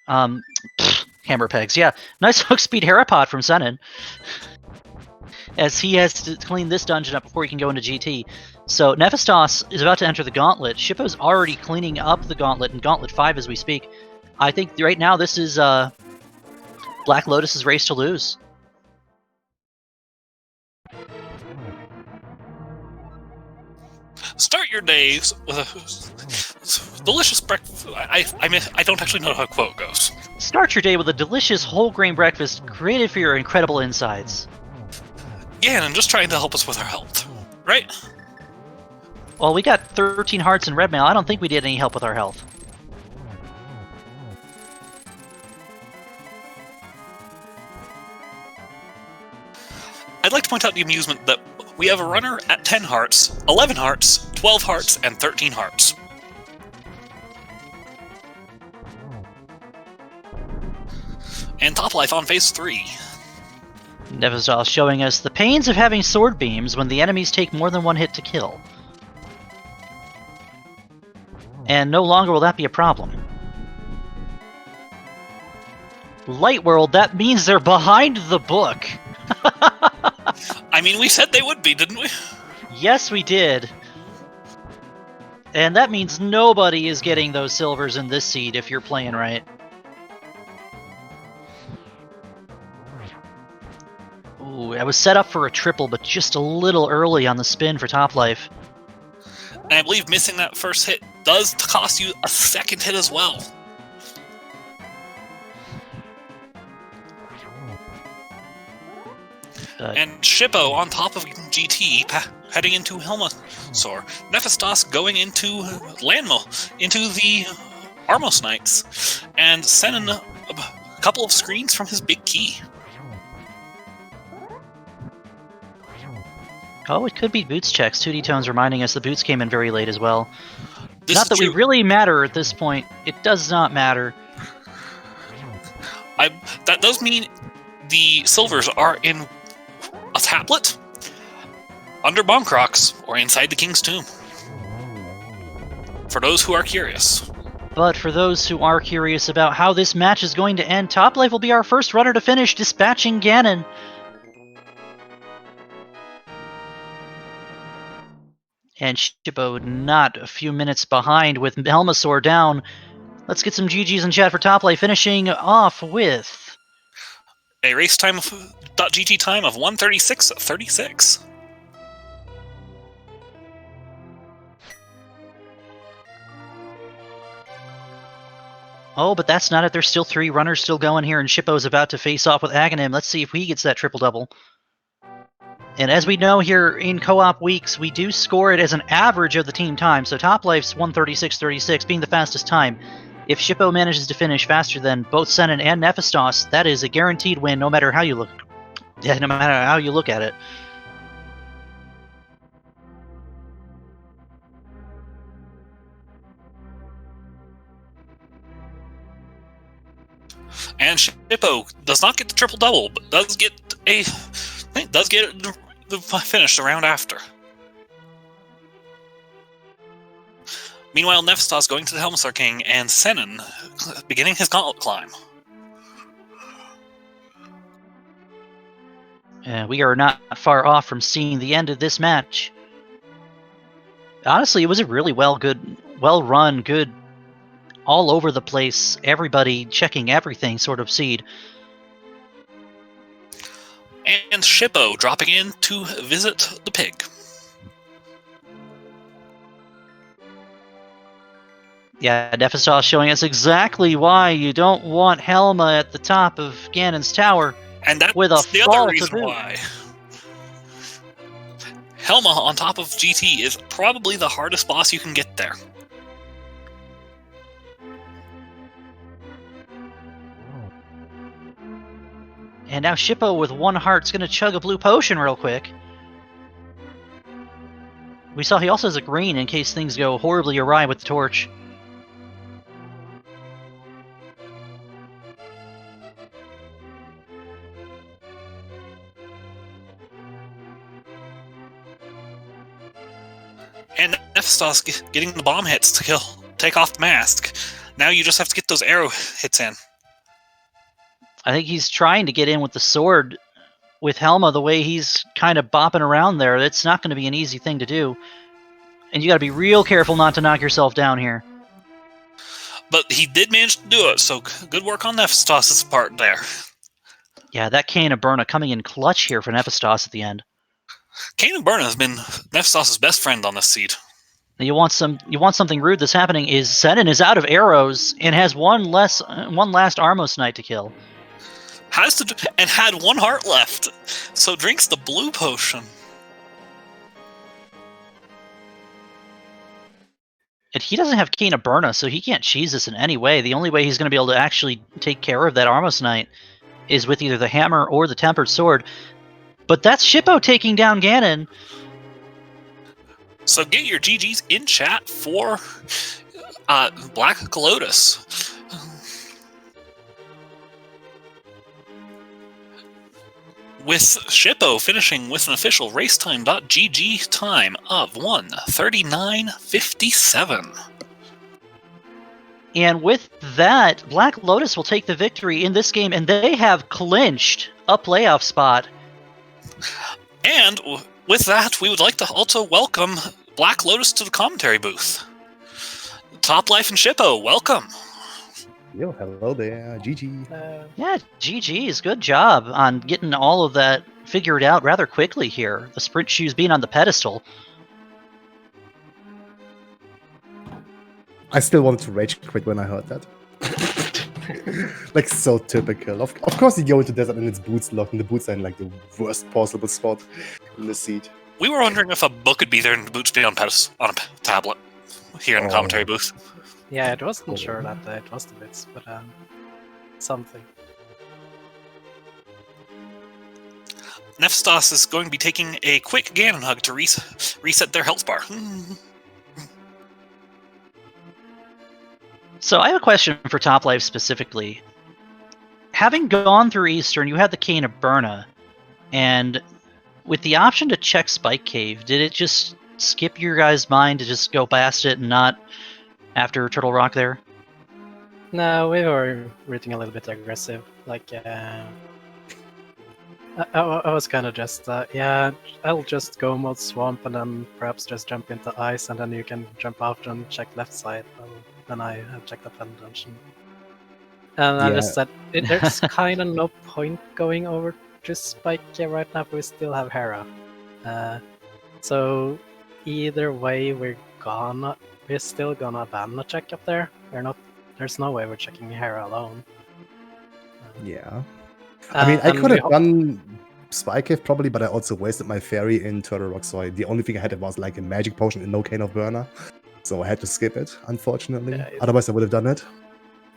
hammer pegs, yeah. Nice hook speed Herapod from Senen. As he has to clean this dungeon up before he can go into GT. So Nephistoss is about to enter the Gauntlet. Shippou's already cleaning up the Gauntlet in Gauntlet 5 as we speak. I think right now this is Black Lotus's race to lose. Start your days with a delicious breakfast. I don't actually know how a quote goes. Start your day with a delicious whole grain breakfast created for your incredible insides. Yeah, and I'm just trying to help us with our health, right? Well, we got 13 hearts in red mail. I don't think we did any help with our health. I'd like to point out the amusement that we have a runner at 10 hearts, 11 hearts, 12 hearts, and 13 hearts. And Topplife on phase 3. Nephistoss showing us the pains of having sword beams when the enemies take more than one hit to kill. And no longer will that be a problem. Light World, that means they're behind the book. I mean, we said they would be, didn't we? Yes, we did. And that means nobody is getting those silvers in this seed if you're playing right. Ooh, I was set up for a triple, but just a little early on the spin for Top Life. And I believe missing that first hit does cost you a second hit as well. And Shippou on top of GT, heading into Helmasaur. Nephistoss going into Landmo, into the Armos Knights. And Senen a couple of screens from his big key. Oh, it could be boots checks. 2D Tones reminding us the boots came in very late as well. Not that true. we really matter at this point. It does not matter. That does mean the silvers are in a tablet, under Bomb Crocs, or inside the King's Tomb. For those who are curious. But for those who are curious about how this match is going to end, Top Life will be our first runner to finish, dispatching Ganon. And Shippou not a few minutes behind with Helmasaur down. Let's get some GGs in chat for Top Life, finishing off with a race time of .GG time of 1:36.36. Oh, but that's not it. There's still 3 runners still going here, and Shippou's about to face off with Aghanim. Let's see if he gets that triple-double. And as we know here in co-op weeks, we do score it as an average of the team time. So Top Life's 1:36.36 being the fastest time. If Shippou manages to finish faster than both Senen and Nephistoss, that is a guaranteed win no matter how you look. Yeah, no matter how you look at it. And Shippou does not get the triple-double, but does get the finish the round after. Meanwhile, Nephistoss going to the Helmasaur King, and Senen beginning his gauntlet climb. We are not far off from seeing the end of this match. Honestly, it was a really well-run, good, all over the place, everybody checking everything sort of seed. And Shippou dropping in to visit the pig. Yeah, Nephistoss showing us exactly why you don't want Helma at the top of Ganon's tower. And that's with a the other reason why. Helma on top of GT is probably the hardest boss you can get there. And now Shippou with 1 heart's going to chug a blue potion real quick. We saw he also has a green in case things go horribly awry with the torch. And Nephistoss getting the bomb hits to take off the mask. Now you just have to get those arrow hits in. I think he's trying to get in with the sword with Helma the way he's kind of bopping around there. It's not going to be an easy thing to do. And you got to be real careful not to knock yourself down here. But he did manage to do it, so good work on Nephistoss' part there. Yeah, that Cane of Burna coming in clutch here for Nephistoss at the end. Cane of Burna has been Nephistoss' best friend on this seed. You want something rude that's happening is Senen is out of arrows and has one last Armos Knight to kill. And had 1 heart left, so drinks the blue potion. And he doesn't have Cane of Burna, so he can't cheese this in any way. The only way he's going to be able to actually take care of that Armos Knight is with either the hammer or the Tempered Sword. But that's Shippou taking down Ganon. So get your GGs in chat for Black Lotus. With Shippou finishing with an official racetime.gg time of 1:39.57. And with that, Black Lotus will take the victory in this game, and they have clinched a playoff spot. And with that, we would like to also welcome Black Lotus to the commentary booth. Topplife and Shippou, welcome. Yo, hello there, GG. Yeah, GG's. Good job on getting all of that figured out rather quickly here. The sprint shoes being on the pedestal. I still wanted to rage quit when I heard that. Like, so typical. Of course you go into desert and it's boots locked, and the boots are in like the worst possible spot in the seat. We were wondering if a book could be there and the boots be on a tablet here in the commentary booth. Yeah, it wasn't sure that it was the bits, but something. Nephistoss is going to be taking a quick Ganon hug to reset their health bar. So I have a question for Topplife specifically. Having gone through Eastern, you had the Cane of Burna, and with the option to check Spike Cave, did it just skip your guys' mind to just go past it and not after Turtle Rock there? No, we were rooting a little bit aggressive. Like, I was kind of just, yeah, I'll just go mod swamp and then perhaps just jump into ice, and then you can jump out and check left side. Then I have checked up in dungeon. And I just said, there's kind of no point going over to Spike right now, but we still have Hera. So either way, we're still gonna abandon a check up there. There's no way we're checking Hera alone. Yeah. I mean, I could have done Spike Cave probably, but I also wasted my fairy in Turtle Rock, so the only thing I had was like a magic potion and no Cane of Burna. So I had to skip it, unfortunately. Yeah, otherwise I would have done it.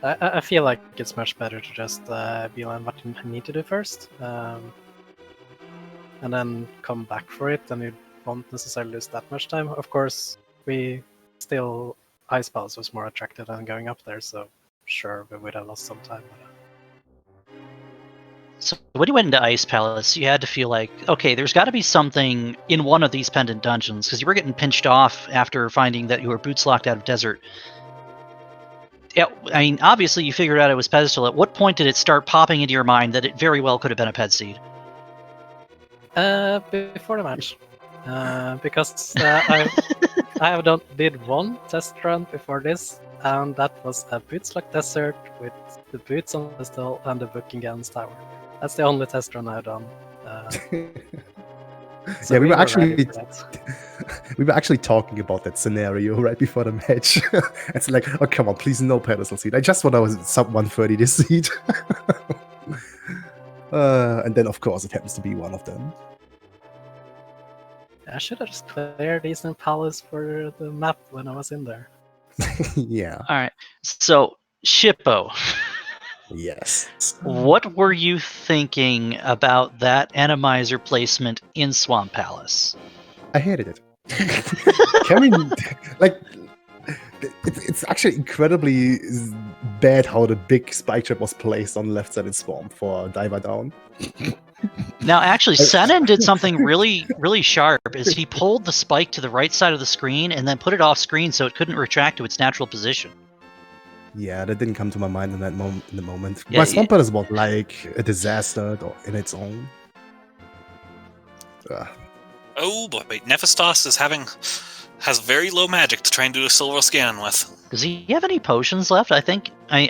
I feel like it's much better to just be on what you need to do first. And then come back for it, and you won't necessarily lose that much time. Of course, Ice Palace was more attractive than going up there, so sure, we would have lost some time. So when you went into Ice Palace, you had to feel like, okay, there's got to be something in one of these pendant dungeons, because you were getting pinched off after finding that you were boots locked out of desert. Yeah, I mean, obviously you figured out it was pedestal. At what point did it start popping into your mind that it very well could have been a ped seed? Before the match. Because I did one test run before this, and that was a boots locked desert with the boots on the pedestal and the book against tower. That's the only test run I've done. So yeah, we were actually talking about that scenario right before the match. It's like, oh come on, please no pedestal seed. I just want I was sub 130 this seed. And then of course it happens to be one of them. I should have just cleared Eastern Palace for the map when I was in there. Yeah. All right. So Shippou. Yes. What were you thinking about that Animizer placement in Swamp Palace? I hated it. Can we, like, it's actually incredibly bad how the big spike trap was placed on the left side in Swamp for Diver Down. Now, actually, Senen did something really, really sharp. Is he pulled the spike to the right side of the screen and then put it off screen so it couldn't retract to its natural position. Yeah, that didn't come to my mind in that moment. Yeah, my Swamp Palace was like a disaster in its own. Oh boy, Nephistoss has very low magic to try and do a silver scan with. Does he have any potions left? I think I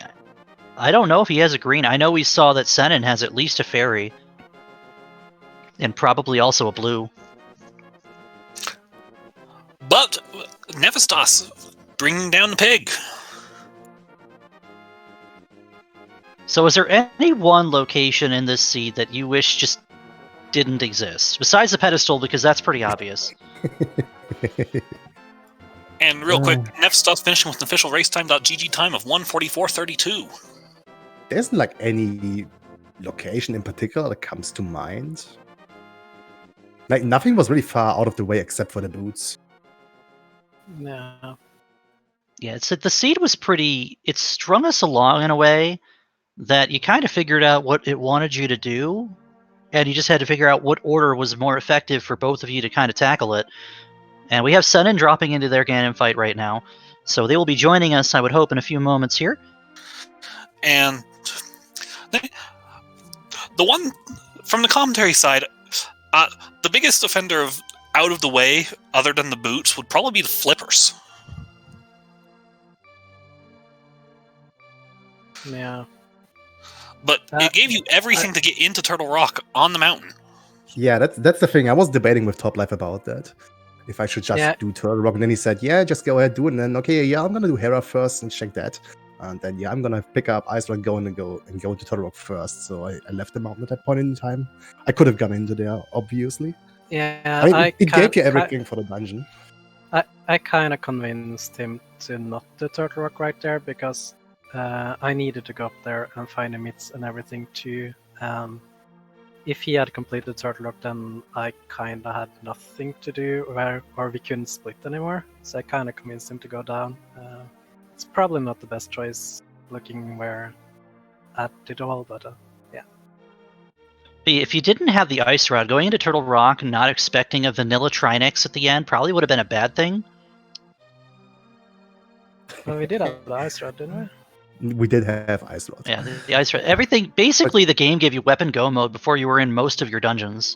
don't know if he has a green. I know we saw that Senen has at least a fairy. And probably also a blue. But Nephistoss bringing down the pig. So is there any one location in this seed that you wish just didn't exist? Besides the pedestal, because that's pretty obvious. And real quick, Nephistoss finishing with an official racetime.gg time of 1:44:32. There isn't like any location in particular that comes to mind. Like, nothing was really far out of the way except for the boots. No. Yeah, it's that the seed was pretty... It strung us along in a way that you kind of figured out what it wanted you to do, and you just had to figure out what order was more effective for both of you to kind of tackle it. And we have Senen dropping into their Ganon fight right now, so they will be joining us, I would hope, in a few moments here. And the one from the commentary side... the biggest offender of out of the way, other than the boots, would probably be the flippers. Yeah. But it gave you everything to get into Turtle Rock on the mountain. Yeah, that's the thing. I was debating with Top Life about that. If I should just do Turtle Rock, and then he said, "Yeah, just go ahead, do it." And then, okay, yeah, I'm gonna do Hera first and check that, and then yeah, I'm gonna pick up Ice Rock, go into Turtle Rock first. So I left the mountain at that point in time. I could have gone into there, obviously. Yeah, I mean, it gave you everything for the dungeon. I kind of convinced him to not do Turtle Rock right there because I needed to go up there and find the myths and everything too. If he had completed Turtle Rock, then I kind of had nothing to do, or we couldn't split anymore. So I kind of convinced him to go down. It's probably not the best choice, looking where at it all, but yeah. If you didn't have the Ice Rod, going into Turtle Rock, not expecting a vanilla Trinix at the end, probably would have been a bad thing. Well, we did have the Ice Rod, didn't we? We did have Ice Rod. Yeah, the Ice Rod. Everything, basically, the game gave you weapon go mode before you were in most of your dungeons.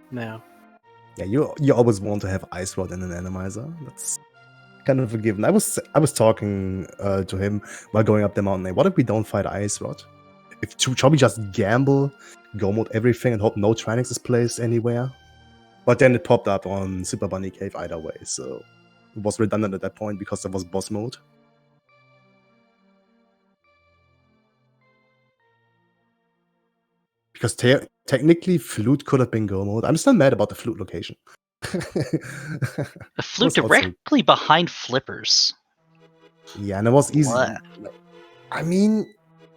Yeah. Yeah, you always want to have Ice Rod in an Animizer. That's kind of a given. I was talking to him while going up the mountain. Hey, what if we don't fight Ice Rod? Shall we just gamble, go mode everything, and hope no Trinix is placed anywhere? But then it popped up on Super Bunny Cave either way, so it was redundant at that point because there was boss mode. Because technically, Flute could have been go mode. I'm still mad about the Flute location. The Flute directly behind Flippers. Yeah, and it was easy. What? I mean,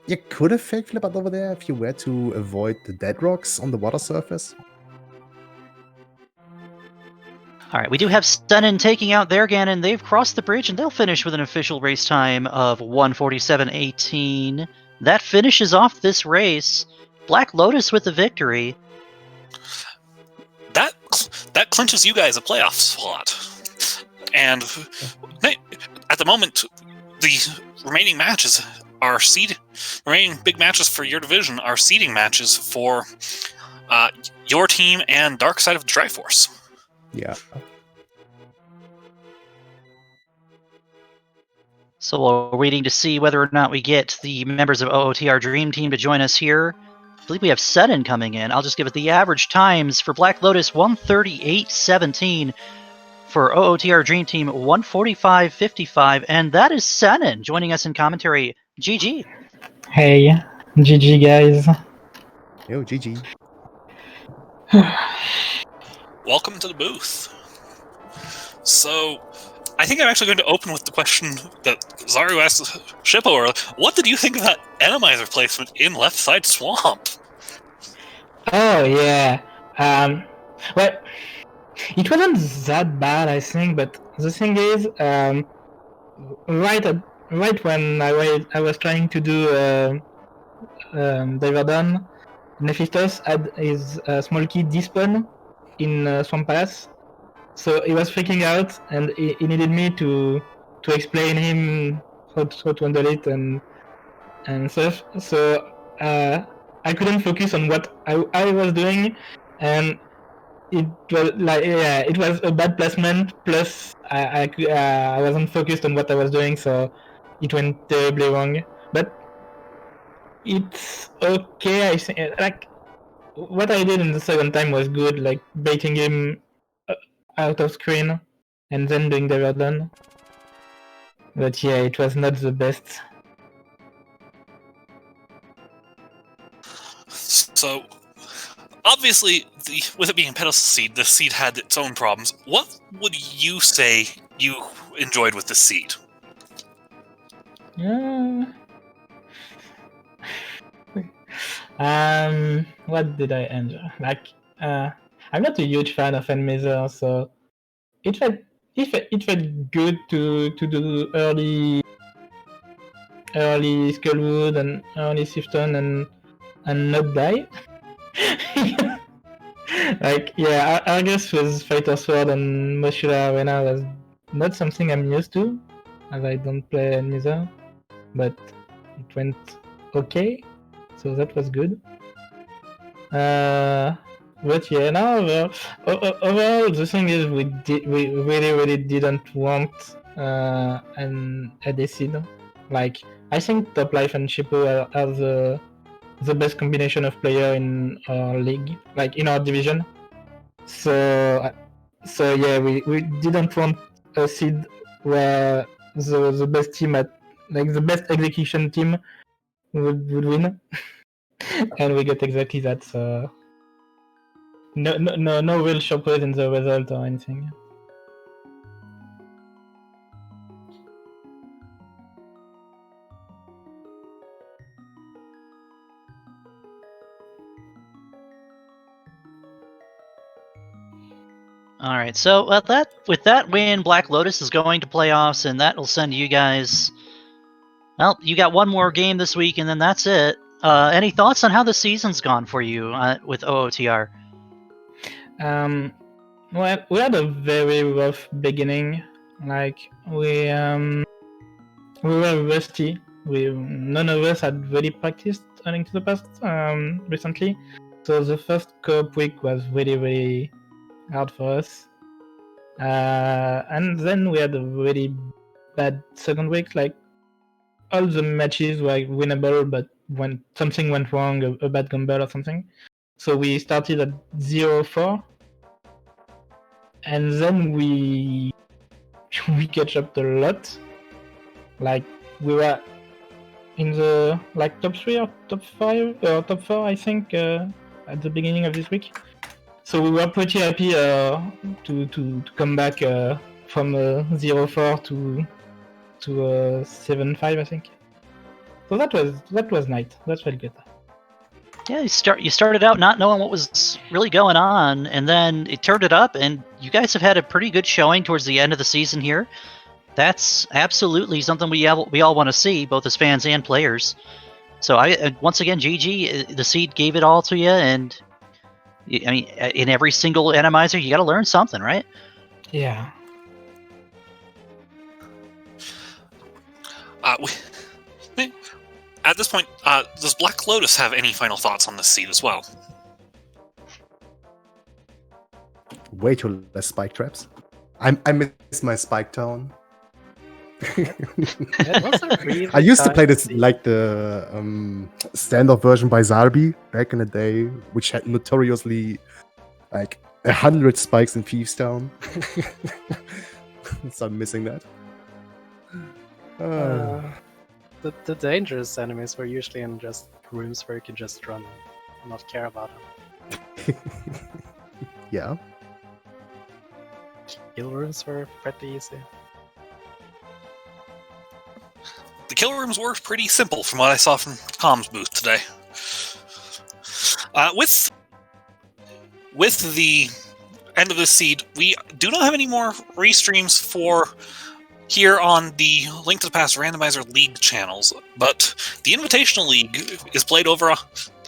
you could have fake flippered over there if you were to avoid the dead rocks on the water surface. Alright, we do have Senen taking out their Ganon. They've crossed the bridge, and they'll finish with an official race time of 1:47.18. That finishes off this race. Black Lotus with the victory. That clinches you guys a playoff spot. And at the moment, the remaining matches are remaining big matches for your division are seeding matches for your team and Dark Side of the Triforce. Yeah. So we're waiting to see whether or not we get the members of OOTR Dream Team to join us here. I believe we have Senen coming in. I'll just give it the average times for Black Lotus 138.17. For OOTR Dream Team 145.55. And that is Senen joining us in commentary. GG. Hey, GG guys. Yo, GG. Welcome to the booth. So, I think I'm actually going to open with the question that Zaru asked Shippou earlier. What did you think of that Animizer placement in Left Side Swamp? Oh yeah. Well, it wasn't that bad, I think. But the thing is, right when I was trying to do Diverdon, Nephistoss had his small kid despawn in Swamp Palace. So he was freaking out, and he needed me to explain him how to handle it and stuff. So I couldn't focus on what I was doing, and it was it was a bad placement. Plus I wasn't focused on what I was doing, so it went terribly wrong. But it's okay. I think what I did in the second time was good, like baiting him out of screen and then doing the Verdun. But yeah, it was not the best. So, obviously, with it being a pedestal seed, the seed had its own problems. What would you say you enjoyed with the seed? What did I enjoy? I'm not a huge fan of Enmiser, so it felt good to do early Skullwood and early Sifton and not die. Argus with Fighter Sword and Moshula Arena was not something I'm used to, as I don't play Enmiser, but it went okay, so that was good. But yeah, overall, the thing is we really didn't want a Decid. Like, I think Toplife and Shippou are the best combination of player in our league, like in our division. So yeah, we didn't want a seed where the best team at like the best execution team would win, and we get exactly that. So no real surprise in the result or anything. All right, so with that win, Black Lotus is going to playoffs, and that will send you guys. Well, you got one more game this week, and then that's it. Any thoughts on how the season's gone for you with OOTR? Well, we had a very rough beginning. Like we were rusty. None of us had really practiced A Link to the Past recently, so the first co-op week was really hard for us. And then we had a really bad second week. Like all the matches were winnable, but when something went wrong, a bad gamble or something. So we started at 0-4, and then we catch up a lot. Like we were in the like top 3 or top 5 or top 4, I think, at the beginning of this week. So we were pretty happy to come back from 0-4 to 7-5, I think. So that was nice. That felt good. Yeah, you started out not knowing what was really going on, and then it turned it up, and you guys have had a pretty good showing towards the end of the season here. That's absolutely something we all want to see, both as fans and players. So once again, GG, the seed gave it all to you, and I mean, in every single Enemizer, you got to learn something, right? Yeah. At this point, does Black Lotus have any final thoughts on this seed as well? Way too less spike traps. I miss my spike tone. I used to play this like the standoff version by Zarbi back in the day, which had notoriously like 100 spikes in Thieves Town. So I'm missing that. The dangerous enemies were usually in just rooms where you could just run and not care about them. Yeah. Kill rooms were pretty easy. The kill rooms were pretty simple from what I saw from Com's booth today. With the end of this seed, we do not have any more restreams for here on the Link to the Past Randomizer League channels, but the Invitational League is played are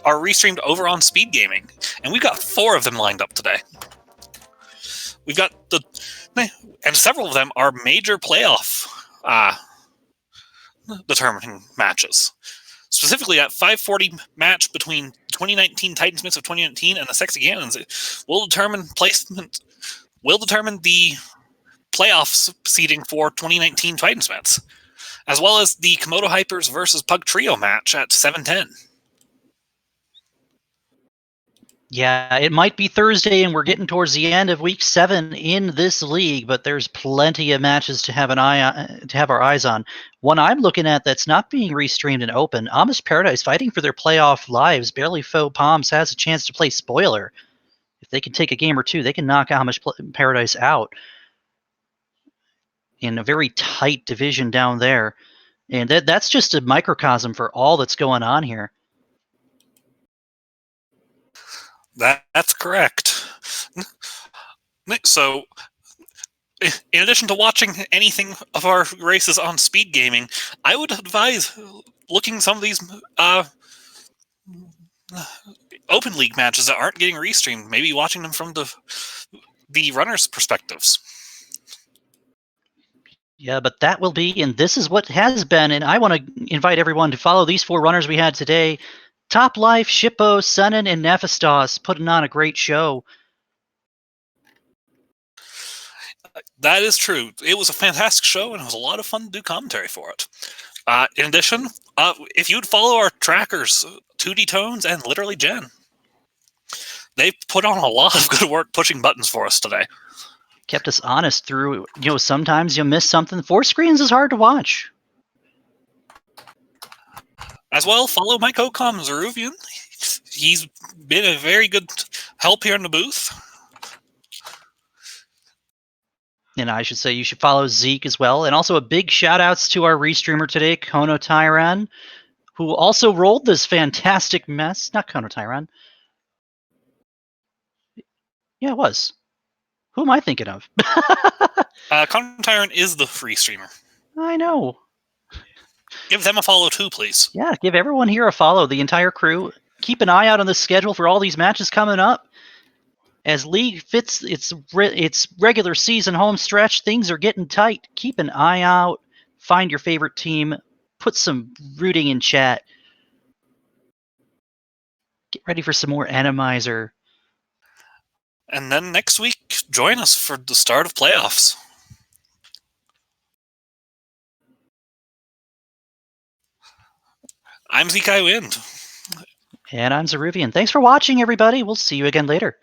restreamed over on Speed Gaming, and we've got 4 of them lined up today. We've got and several of them are major playoff determining matches. Specifically, that 540 match between 2019 Titansmiths of 2019 and the Sexy Cannons will determine the playoff seeding for 2019 Titansmiths, as well as the Komodo Hypers versus Pug Trio match at 710. Yeah, it might be Thursday, and we're getting towards the end of week 7 in this league, but there's plenty of matches to have our eyes on. One I'm looking at that's not being restreamed and open: Amish Paradise fighting for their playoff lives. Barely Faux Palms has a chance to play spoiler. If they can take a game or two, they can knock Amish Paradise out in a very tight division down there. And that's just a microcosm for all that's going on here. That's correct. So, in addition to watching anything of our races on Speed Gaming, I would advise looking some of these open league matches that aren't getting restreamed, maybe watching them from the runners' perspectives. Yeah, but that will be, and this is what has been, and I want to invite everyone to follow these 4 runners we had today. Toplife, Shippou, Senen, and Nephistoss putting on a great show. That is true. It was a fantastic show, and it was a lot of fun to do commentary for it. In addition, if you'd follow our trackers, 2D Tones and literally Jen, they put on a lot of good work pushing buttons for us today. Kept us honest through, sometimes you miss something. 4 screens is hard to watch. As well, follow my co-com, Zeruvian. He's been a very good help here in the booth. And I should say you should follow Zeke as well. And also a big shout outs to our restreamer today, Kono Tyran, who also rolled this fantastic mess. Not Kono Tyran. Yeah, it was. Who am I thinking of? Kono Tyran is the free streamer. I know. Give them a follow too, please. Yeah, give everyone here a follow, the entire crew. Keep an eye out on the schedule for all these matches coming up. As League fits its regular season home stretch, things are getting tight. Keep an eye out. Find your favorite team. Put some rooting in chat. Get ready for some more Animizer. And then next week, join us for the start of playoffs. I'm Zekai Wind. And I'm Zeruvian. Thanks for watching, everybody. We'll see you again later.